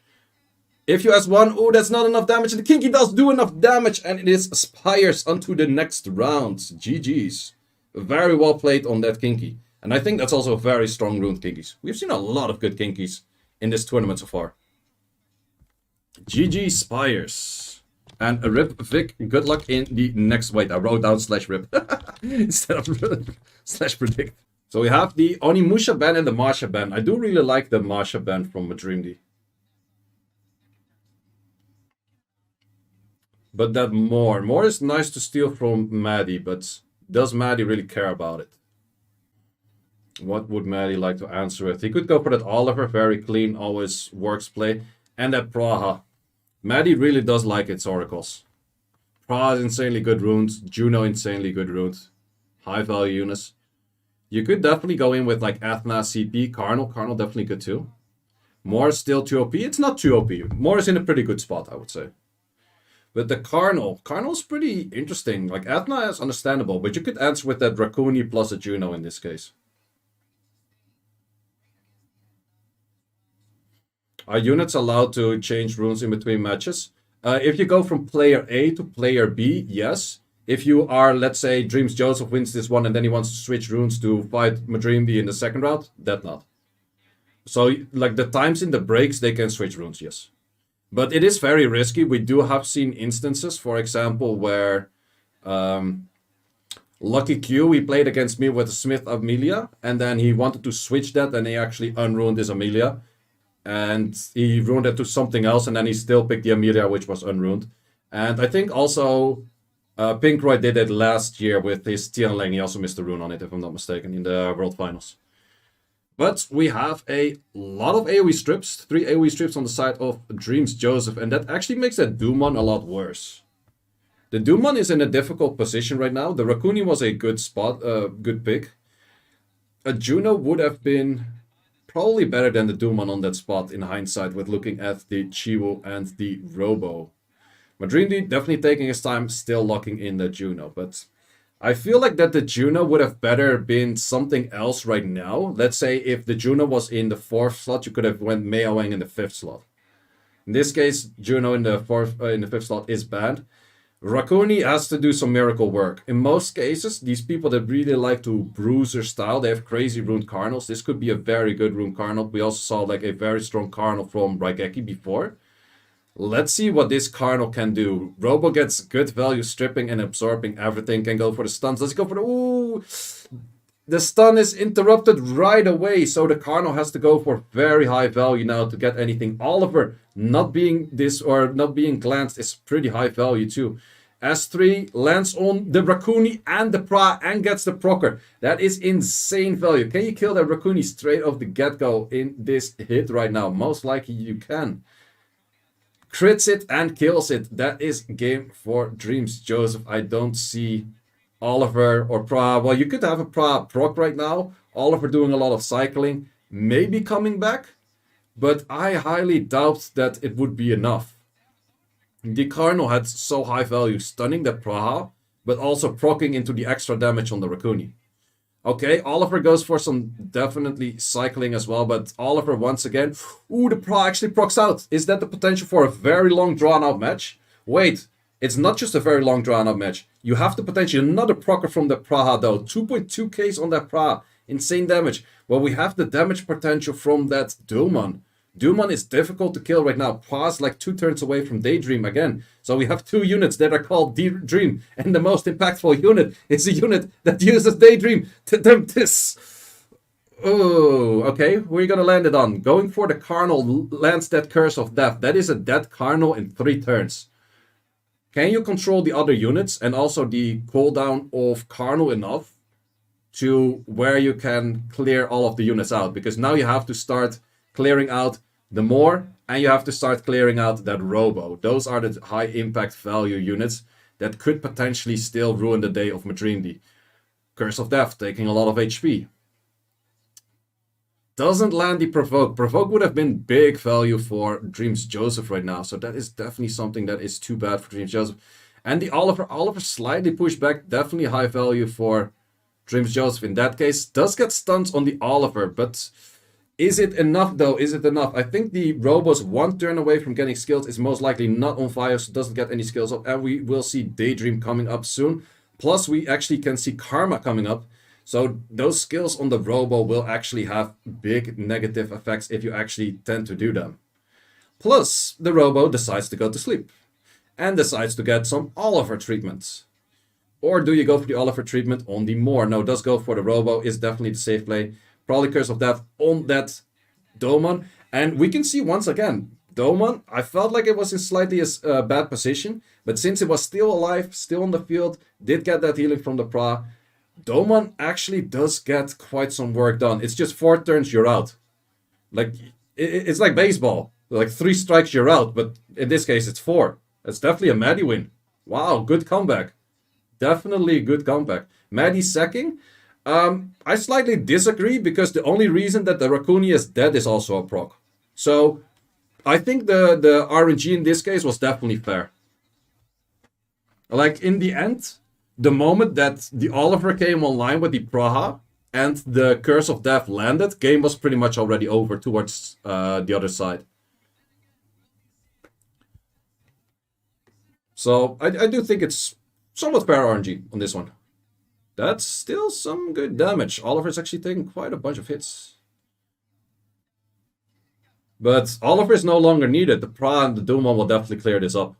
If you S1, oh, that's not enough damage. And the kinky does do enough damage. And it is aspires onto the next round. GG's. Very well played on that kinky. And I think that's also a very strong rune kinkies. We've seen a lot of good kinkies in this tournament so far. GG Spires. And a rip Vic, good luck in the next... Wait, I wrote down /rip instead of /predict. So we have the Onimusha ban and the Masha ban. I do really like the Masha ban from Madrimdi. But that more is nice to steal from Maddie, but does Maddie really care about it? What would Maddie like to answer with? He could go for that Oliver, very clean, always works play. And that Praha. Maddie really does like its oracles. Praha is insanely good runes. Juno insanely good runes. High value units. You could definitely go in with like Athena, CP, Carnal. Carnal definitely good too. More is still too OP. It's not too OP. More is in a pretty good spot, I would say. But the Carnal's pretty interesting. Like Athena is understandable, but you could answer with that Draconi plus a Juno in this case. Are units allowed to change runes in between matches? If you go from player A to player B, yes. If you are, let's say, Dreams Joseph wins this one and then he wants to switch runes to fight Madrimdi in the second round, that not. So, like the times in the breaks, they can switch runes, yes. But it is very risky. We do have seen instances, for example, where Lucky Q, he played against me with a Smith Amelia, and then he wanted to switch that, and he actually unruined his Amelia. And he ruined it to something else, and then he still picked the Amelia, which was unruined. And I think also Pinkroy did it last year with his Tian Lane. He also missed a rune on it, if I'm not mistaken, in the World Finals. But we have a lot of AoE strips, 3 AoE strips on the side of Dreams Joseph, and that actually makes that Doomon a lot worse. The Doomon is in a difficult position right now. The Rakuni was a good spot, good pick. A Juno would have been probably better than the Doomon on that spot in hindsight with looking at the Chiwu and the Robo. Madrimdi definitely taking his time, still locking in the Juno, but I feel like that the Juno would have better been something else right now. Let's say if the Juno was in the 4th slot, you could have went Meowing in the 5th slot. In this case, Juno in the 5th slot is banned. Rakuni has to do some miracle work. In most cases, these people that really like to bruiser style, they have crazy rune Carnals. This could be a very good rune Carnal. We also saw like a very strong Carnal from Raigeki before. Let's see what this Carnal can do. Robo gets good value stripping and absorbing everything. Can go for the stuns. Does he go for the... Ooh! The stun is interrupted right away, so the Cardinal has to go for very high value now to get anything. Oliver not being this or not being glanced is pretty high value too. S3 lands on the Raccoon and the Pra and gets the procer. That is insane value. Can you kill the Raccoon straight off the get-go in this hit right now? Most likely you can. Crits it and kills it. That is game for Dreams Joseph. I don't see Oliver or Pra. Well, you could have a Pra proc right now. Oliver doing a lot of cycling. Maybe coming back. But I highly doubt that it would be enough. The Cardinal had so high value stunning the Praha, but also proccing into the extra damage on the Raccoon. Okay, Oliver goes for some definitely cycling as well, but Oliver once again... Ooh, the Pra actually procs out. Is that the potential for a very long drawn-out match? Wait, it's not just a very long drawn-out match. You have the potential another procer from the Praha though. 2.2Ks on that Pra. Insane damage. Well, we have the damage potential from that Duman. Duman is difficult to kill right now. Pra's like 2 turns away from Daydream again. So we have 2 units that are called Dream. And the most impactful unit is a unit that uses Daydream to dump this. Oh, okay. Who are you going to land it on? Going for the Cardinal lands that Curse of Death. That is a dead Cardinal in 3 turns. Can you control the other units and also the cooldown of Cardinal enough to where you can clear all of the units out? Because now you have to start clearing out the Moor, and you have to start clearing out that Robo. Those are the high impact value units that could potentially still ruin the day of Madrimdi. Curse of Death taking a lot of HP. Doesn't land the Provoke. Provoke would have been big value for Dreams Joseph right now, so that is definitely something that is too bad for Dreams Joseph. And the Oliver slightly pushed back, definitely high value for Dreams Joseph in that case. Does get stuns on the Oliver, but... Is it enough though? Is it enough? I think the Robo's 1 turn away from getting skills, is most likely not on fire, so doesn't get any skills up. And we will see Daydream coming up soon. Plus we actually can see Karma coming up. So those skills on the Robo will actually have big negative effects if you actually tend to do them. Plus the Robo decides to go to sleep. And decides to get some Oliver treatments. Or do you go for the Oliver treatment on the Moor? No, does go for the Robo, is definitely the safe play. Probably Curse of Death on that Doman. And we can see once again, Doman, I felt like it was in slightly a bad position. But since it was still alive, still on the field, did get that healing from the Pra, Doman actually does get quite some work done. It's just 4 turns, you're out. Like, it's like baseball. Like 3 strikes, you're out. But in this case, it's 4. It's definitely a Maddie win. Wow, good comeback. Definitely a good comeback. Maddie sacking. I slightly disagree because the only reason that the Raccoon is dead is also a proc. So I think the RNG in this case was definitely fair. Like in the end, the moment that the Oliver came online with the Praha and the Curse of Death landed, game was pretty much already over towards the other side. So I do think it's somewhat fair RNG on this one. That's still some good damage. Oliver's actually taking quite a bunch of hits. But Oliver is no longer needed. The Pra and the Doomon will definitely clear this up.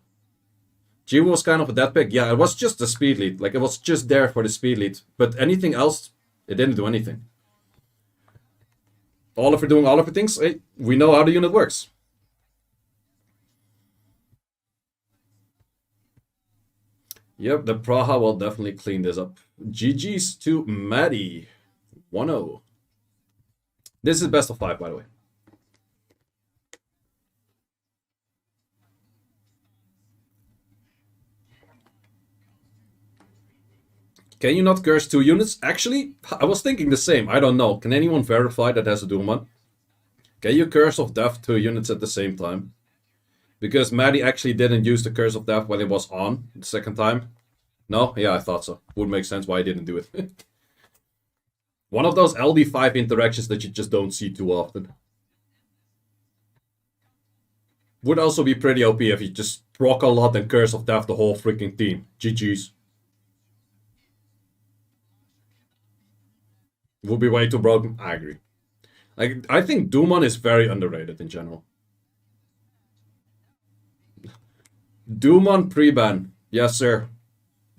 Jiwa was kind of a dead pick. Yeah, it was just the speed lead. Like, it was just there for the speed lead. But anything else, it didn't do anything. Oliver doing Oliver things, hey, we know how the unit works. Yep, the Praha will definitely clean this up. GG's to Maddie. 1-0. This is best of 5, by the way. Can you not curse 2 units? Actually, I was thinking the same. I don't know. Can anyone verify that has a Doomon? Can you Curse of Death 2 units at the same time? Because Maddie actually didn't use the Curse of Death when it was on the second time. No? Yeah, I thought so. Would make sense why I didn't do it. One of those LD5 interactions that you just don't see too often. Would also be pretty OP if you just proc a lot and Curse of Death the whole freaking team. GG's. Would be way too broken. I agree. Like, I think Doomon is very underrated in general. Doomon pre-ban. Yes, sir.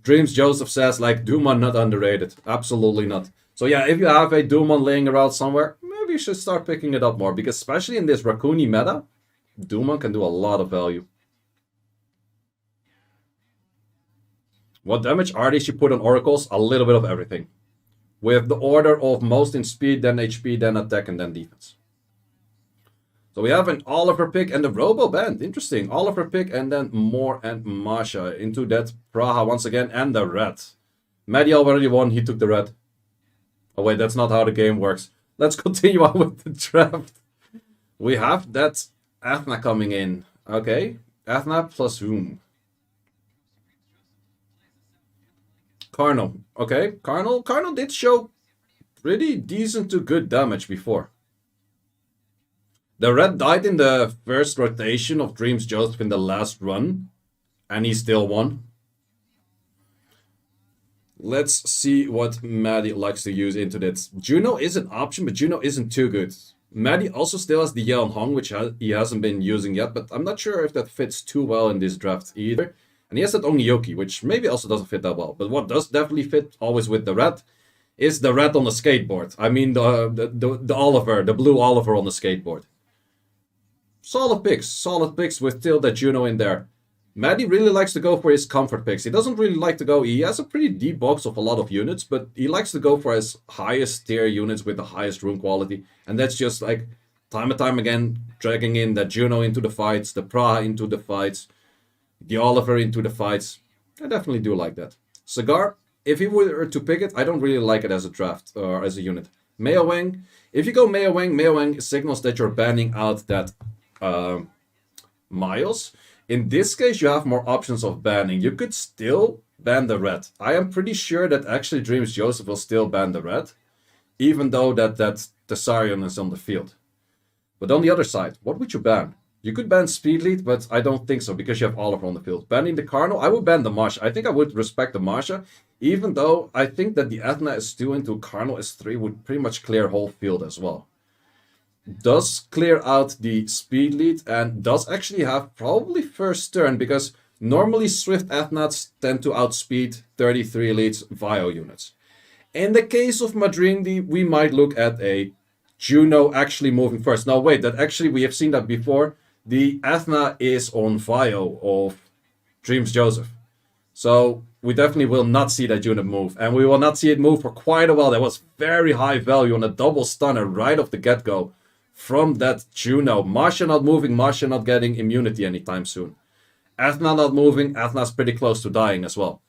Dreams Joseph says, like, Doomon not underrated. Absolutely not. So yeah, if you have a Dumon laying around somewhere, maybe you should start picking it up more, because especially in this Raccoony meta, Dumon can do a lot of value. What damage artists you put on Oracles? A little bit of everything. With the order of most in speed, then HP, then attack, and then defense. So we have an Oliver pick and the Robo Band. Interesting. Oliver pick and then Moore and Masha into that Praha once again and the red. Maddie already won. He took the red. Oh wait, that's not how the game works. Let's continue on with the draft. We have that Athna coming in. Okay. Athna plus whom? Carnal. Okay. Carnal did show pretty decent to good damage before. The red died in the first rotation of Dreams Joseph in the last run, and he still won. Let's see what Maddie likes to use into this. Juno is an option, but Juno isn't too good. Maddie also still has the Yeon Hong, which he hasn't been using yet, but I'm not sure if that fits too well in this draft either. And he has that Onyoki, which maybe also doesn't fit that well. But what does definitely fit always with the red is the red on the skateboard. I mean the Oliver, the blue Oliver on the skateboard. Solid picks with still that Juno in there. Maddie really likes to go for his comfort picks. He doesn't really like to go, he has a pretty deep box of a lot of units, but he likes to go for his highest tier units with the highest rune quality. And that's just like time and time again, dragging in that Juno into the fights, the Praha into the fights, the Oliver into the fights. I definitely do like that. Cigar, if you were to pick it, I don't really like it as a draft or as a unit. Meo Wang, if you go Meo Wang signals that you're banning out that Miles. In this case, you have more options of banning. You could still ban the red. I am pretty sure that actually Dreams Joseph will still ban the red, even though that Thessarion is on the field. But on the other side, what would you ban? You could ban Speed Lead, but I don't think so, because you have Oliver on the field. Banning the Cardinal, I would ban the Marsha. I think I would respect the Marsha, even though I think that the Athena S2 into Cardinal S3 would pretty much clear whole field as well. Does clear out the speed lead and does actually have probably first turn, because normally Swift Athnats tend to outspeed 33 leads Vio units. In the case of Madrindi, we might look at a Juno actually moving first. Now wait, that actually we have seen that before. The Athna is on Vio of Dreams Joseph. So we definitely will not see that unit move, and we will not see it move for quite a while. There was very high value on a double stunner right off the get-go from that Juno. Marsha not moving, Marsha not getting immunity anytime soon. Athna not moving, Athna's pretty close to dying as well.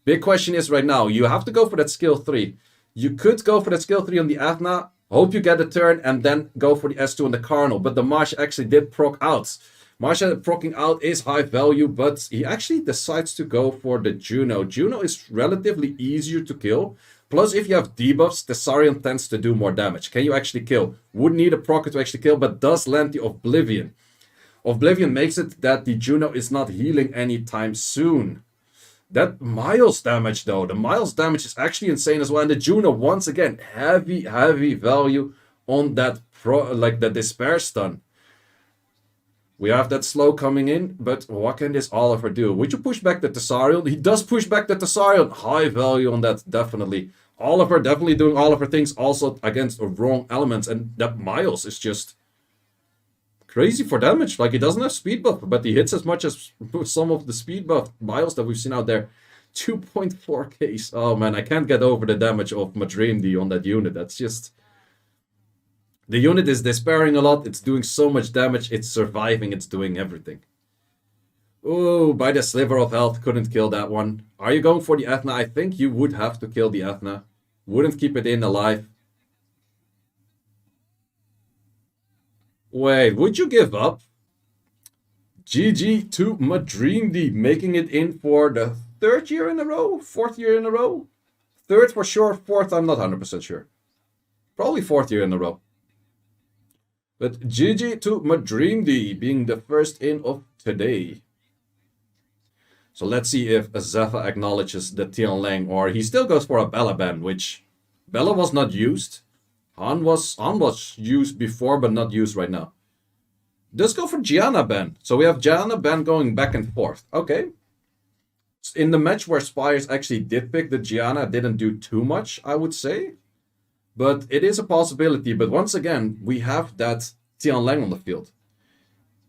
Big question is right now, you have to go for that skill 3. You could go for that skill 3 on the Athna, hope you get a turn, and then go for the S2 on the Cardinal. But the Marsha actually did proc out. Marsha procking out is high value, but he actually decides to go for the Juno. Juno is relatively easier to kill. Plus, if you have debuffs, Thessarion tends to do more damage. Can you actually kill? Would need a proc to actually kill, but does land the Oblivion. Oblivion makes it that the Juno is not healing anytime soon. That Miles damage though, the Miles damage is actually insane as well. And the Juno, once again, heavy value on that the Despair stun. We have that slow coming in, but what can this Oliver do? Would you push back the Thessarion? He does push back the Thessarion. High value on that, definitely. Oliver definitely doing Oliver things also against wrong elements. And that Miles is just crazy for damage. Like, he doesn't have speed buff, but he hits as much as some of the speed buff Miles that we've seen out there. 2.4k. Oh man, I can't get over the damage of Madrimdi on that unit. That's just... The unit is despairing a lot, it's doing so much damage, it's surviving, it's doing everything. Oh, by the sliver of health, couldn't kill that one. Are you going for the Athena? I think you would have to kill the Athena. Wouldn't keep it in alive. Wait, would you give up? GG to Madrimdi, making it in for the 3rd year in a row? 4th year in a row? 3rd for sure, 4th I'm not 100% sure. Probably 4th year in a row. But GG to Madrimdi being the first in of today. So let's see if Zepha acknowledges the Tian Lang, or he still goes for a Bella ban, which Bella was not used. Han was used before, but not used right now. Let's go for Gianna ban. So we have Gianna ban going back and forth. Okay. In the match where Spires actually did pick, the Gianna didn't do too much, I would say. But it is a possibility. But once again, we have that Tian Lang on the field.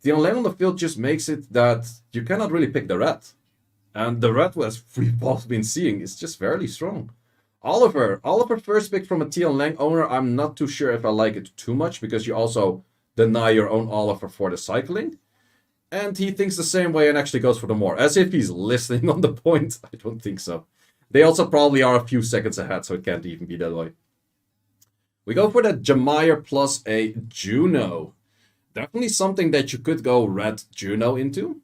Tian Lang on the field just makes it that you cannot really pick the red. And the red, as we've both been seeing, is just fairly strong. Oliver first pick from a Tian Lang owner. I'm not too sure if I like it too much because you also deny your own Oliver for the cycling. And he thinks the same way and actually goes for the more. As if he's listening on the point. I don't think so. They also probably are a few seconds ahead, so it can't even be that way. We go for that Jameyer plus a Juno. Definitely something that you could go red Juno into.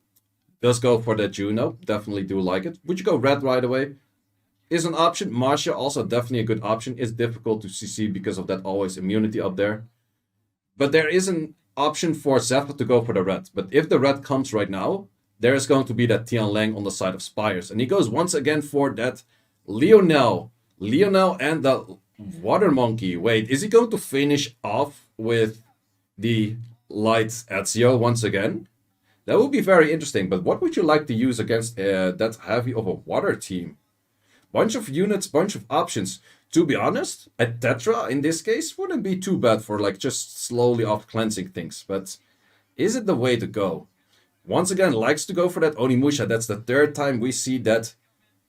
Does go for that Juno. Definitely do like it. Would you go red right away? Is an option. Masha also definitely a good option. It's difficult to CC because of that always immunity up there. But there is an option for Zephyr to go for the red. But if the red comes right now, there is going to be that Tian Lang on the side of Spires. And he goes once again for that Lionel. Lionel and the Water Monkey. Wait, is he going to finish off with the Light Ezio once again? That would be very interesting. But what would you like to use against that heavy of a water team? Bunch of units, bunch of options. To be honest, a Tetra in this case wouldn't be too bad for like just slowly off cleansing things. But is it the way to go? Once again, likes to go for that Onimusha. That's the third time we see that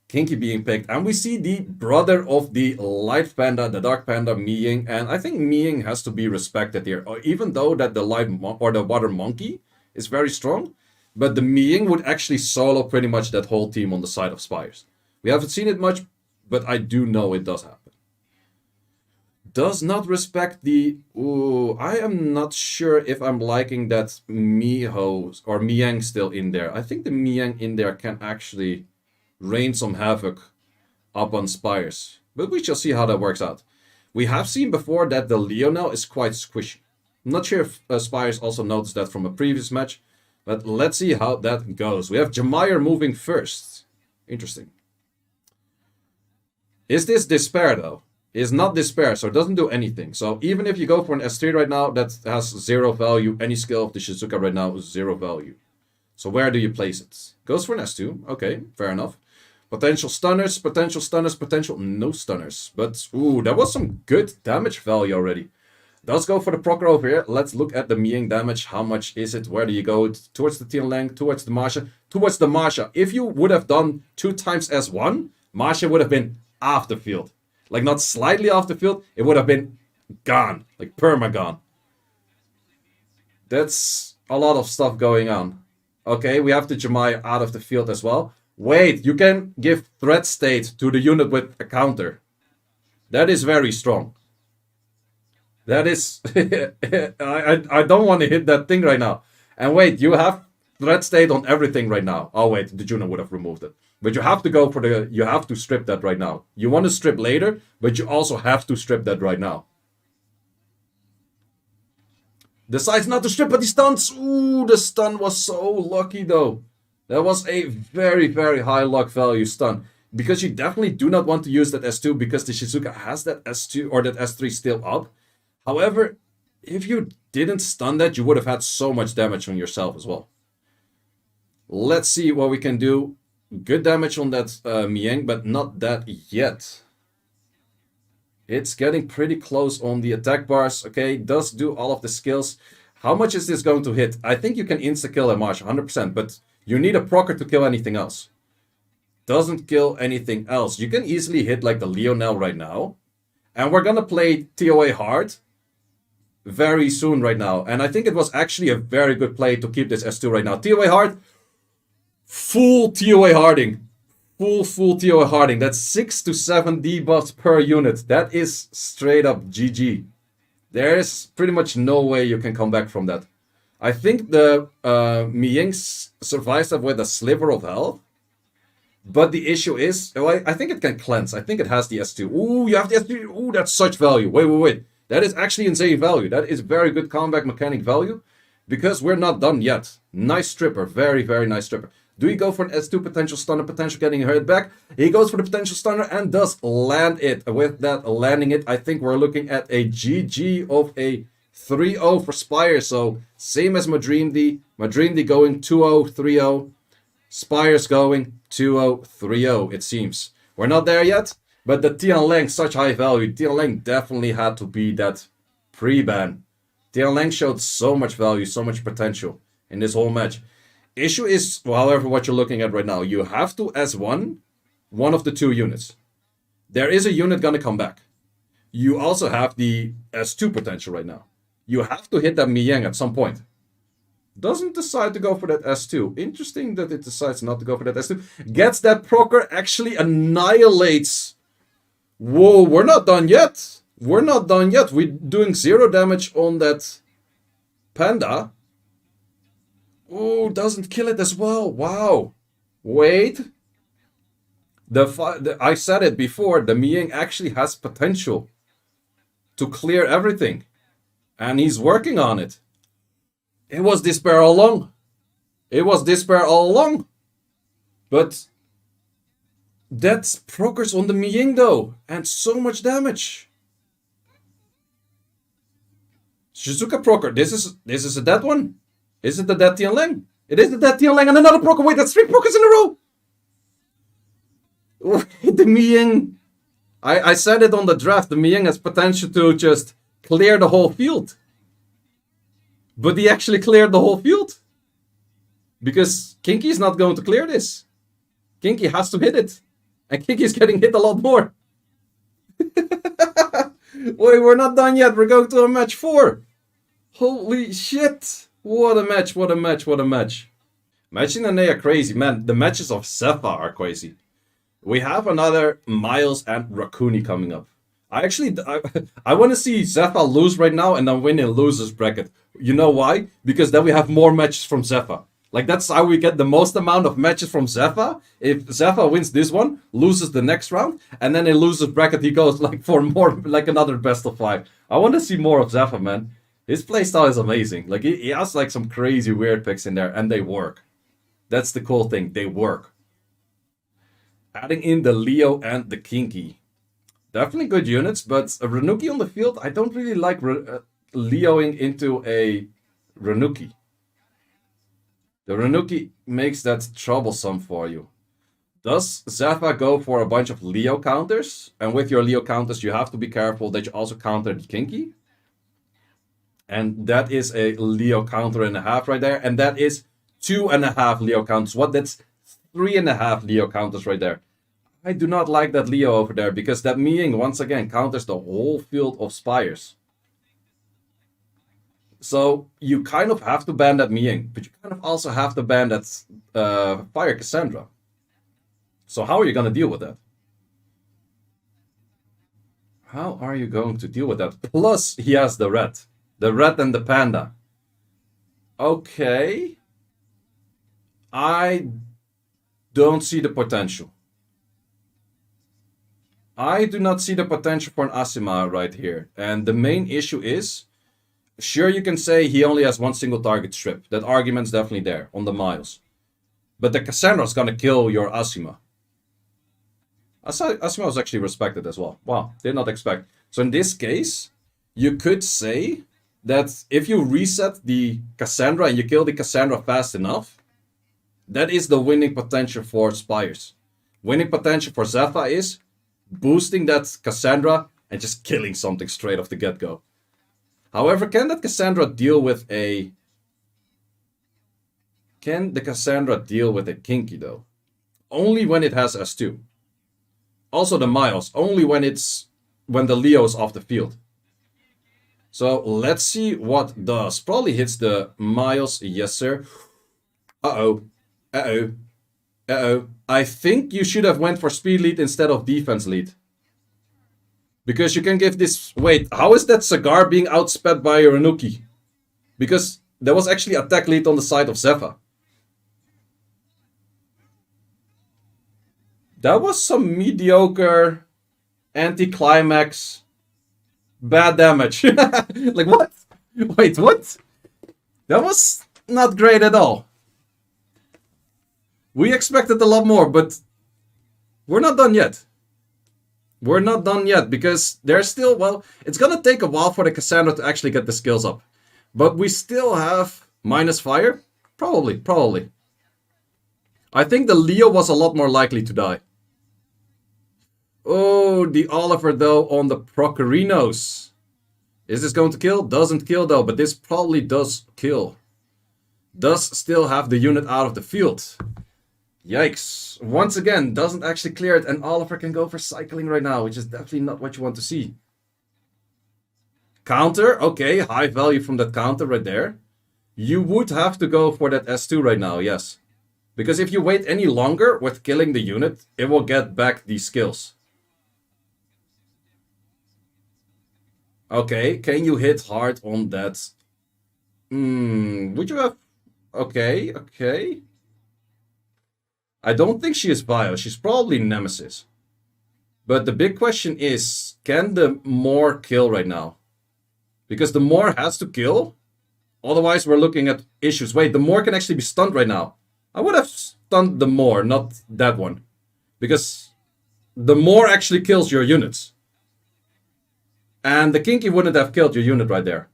Kinky being picked. And we see the brother of the Light Panda, the Dark Panda, Miying. And I think Miying has to be respected here. Even though that the Light or the Water Monkey is very strong. But the Miying would actually solo pretty much that whole team on the side of Spires. We haven't seen it much, but I do know it does happen. Does not respect the... Ooh, I am not sure if I'm liking that Miho or Miyang still in there. I think the Miyang in there can actually rain some havoc up on Spires. But we shall see how that works out. We have seen before that the Lionel is quite squishy. I'm not sure if Spires also noticed that from a previous match. But let's see how that goes. We have Jameyer moving first. Interesting. Is this Despair though? Is not Despair, so it doesn't do anything. So even if you go for an S3 right now, that has 0 value. Any skill of the Shizuka right now is 0 value. So where do you place it? Goes for an S2. Okay, fair enough. Potential stunners, potential no stunners. But ooh, that was some good damage value already. Does go for the proc over here. Let's look at the Miying damage. How much is it? Where do you go? Towards the Tian Lang, towards the Masha, towards the Masha. If you would have done 2 times S1, Masha would have been off the field. Like not slightly off the field, it would have been gone. Like perma-gone. That's a lot of stuff going on. Okay, we have the Jameyer out of the field as well. Wait, you can give threat state to the unit with a counter. That is very strong. That is... I don't want to hit that thing right now. And wait, you have threat state on everything right now. Oh wait, the Juno would have removed it. But you have to go for the... You have to strip that right now. You want to strip later, but you also have to strip that right now. Decides not to strip, but he stuns. Ooh, the stun was so lucky though. That was a very, very high luck value stun. Because you definitely do not want to use that S2 because the Shizuka has that S2 or that S3 still up. However, if you didn't stun that, you would have had so much damage on yourself as well. Let's see what we can do. Good damage on that Miyang, but not that yet. It's getting pretty close on the attack bars. Okay, does do all of the skills. How much is this going to hit? I think you can insta-kill a Marsh, 100%, but you need a procer to kill anything else. Doesn't kill anything else. You can easily hit like the Lionel right now. And we're gonna play TOA hard very soon right now. And I think it was actually a very good play to keep this S2 right now. TOA hard. Full TOA harding. Full TOA harding. That's 6 to 7 debuffs per unit. That is straight up GG. There's pretty much no way you can come back from that. I think the Miying survives that with a sliver of health. But the issue is, I think it can cleanse. I think it has the S2. Ooh, you have the S2. Ooh, that's such value. Wait. That is actually insane value. That is very good comeback mechanic value. Because we're not done yet. Nice stripper. Very, very nice stripper. Do you go for an S2 potential stunner, potential getting hurt back? He goes for the potential stunner and does land it. With that landing it, I think we're looking at a GG of a 3-0 for Spire. So same as Madreamdi. Madreamdi going 2-0, 3-0. Spire's going 2-0, 3-0, it seems. We're not there yet. But the Tian Lang, such high value. Tian Lang definitely had to be that pre-ban. Tian Lang showed so much value, so much potential in this whole match. Issue is, however, what you're looking at right now. You have to S1 one of the two units. There is a unit gonna come back. You also have the S2 potential right now. You have to hit that Miyang at some point. Doesn't decide to go for that S2. Interesting that it decides not to go for that S2. Gets that procer, actually annihilates. Whoa, we're not done yet. We're not done yet. We're doing 0 damage on that panda. Oh, doesn't kill it as well. Wow. Wait. I said it before. The Miyang actually has potential to clear everything. And he's working on it. It was despair all along. It was despair all along. But that's progress on the Miying though. And so much damage. Shizuka procer. This is a dead one. Is it the dead Tian Lang? It is the dead Tian Lang and another procer. Wait, that's 3 procers in a row. The Miying. I said it on the draft. The Miying has potential to just clear the whole field. But he actually cleared the whole field. Because Kinky is not going to clear this. Kinky has to hit it. And Kinky is getting hit a lot more. Wait, we're not done yet. We're going to a match 4. Holy shit. What a match, what a match, what a match. Matching and they are crazy. Man, the matches of Zephyr are crazy. We have another Miles and Rakuni coming up. I want to see Zephyr lose right now and then win in losers bracket. You know why? Because then we have more matches from Zephyr. Like, that's how we get the most amount of matches from Zephyr. If Zephyr wins this one, loses the next round, and then in losers bracket he goes like for more, like another best of 5. I want to see more of Zephyr, man. His playstyle is amazing. Like, he has like some crazy weird picks in there, and they work. That's the cool thing. They work. Adding in the Leo and the Kinky. Definitely good units, but a Renuki on the field, I don't really like Leoing into a Renuki. The Renuki makes that troublesome for you. Does Zephyr go for a bunch of Leo counters? And with your Leo counters, you have to be careful that you also counter the Kinky. And that is a Leo counter and a half right there. And that is 2.5 Leo counters. What? That's 3.5 Leo counters right there. I do not like that Leo over there because that Miying once again counters the whole field of Spires. So you kind of have to ban that Miying, but you kind of also have to ban that Fire Cassandra. So how are you going to deal with that? How are you going to deal with that? Plus he has the red and the panda. Okay. I don't see the potential. I do not see the potential for an Asima right here. And the main issue is, sure, you can say he only has one single target strip. That argument's definitely there on the Miles. But the Cassandra's gonna kill your Asima. Asima was actually respected as well. Wow, did not expect. So in this case, you could say that if you reset the Cassandra and you kill the Cassandra fast enough, that is the winning potential for Spires. Winning potential for Zephyr is boosting that Cassandra and just killing something straight off the get-go. However, can that Cassandra deal with a... Can the Cassandra deal with a Kinky though? Only when it has S2. Also the Miles, only when the Leo is off the field. So let's see what does. Probably hits the Miles, yes sir. Uh-oh. Uh-oh. Uh-oh. I think you should have went for speed lead instead of defense lead. Because you can give this... Wait, how is that Cigar being outsped by a Renuki? Because there was actually attack lead on the side of Zephyr. That was some mediocre anti-climax bad damage. Like what? Wait, what? That was not great at all. We expected a lot more, but we're not done yet. We're not done yet because there's still, well, it's gonna take a while for the Cassandra to actually get the skills up. But we still have minus fire? Probably. I think the Leo was a lot more likely to die. Oh, the Oliver though on the Procarinos. Is this going to kill? Doesn't kill though, but this probably does kill. Does still have the unit out of the field. Yikes. Once again, doesn't actually clear it, and Oliver can go for cycling right now, which is definitely not what you want to see. Counter, okay, high value from that counter right there. You would have to go for that S2 right now, yes. Because if you wait any longer with killing the unit, it will get back these skills. Okay, can you hit hard on that? Would you have... Okay, okay. I don't think she is Bio. She's probably Nemesis. But the big question is, can the Moor kill right now? Because the Moor has to kill. Otherwise, we're looking at issues. Wait, the Moor can actually be stunned right now. I would have stunned the Moor, not that one. Because the Moor actually kills your units. And the Kinky wouldn't have killed your unit right there.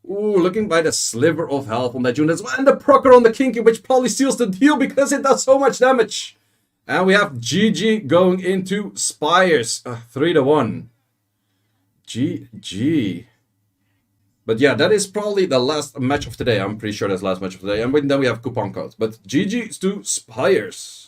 Ooh, looking by the sliver of health on that unit. And the procer on the Kinky, which probably seals the deal because it does so much damage. And we have GG going into Spires. 3-1. GG. But yeah, that is probably the last match of today. I'm pretty sure that's the last match of today. And then we have coupon codes. But GG to Spires.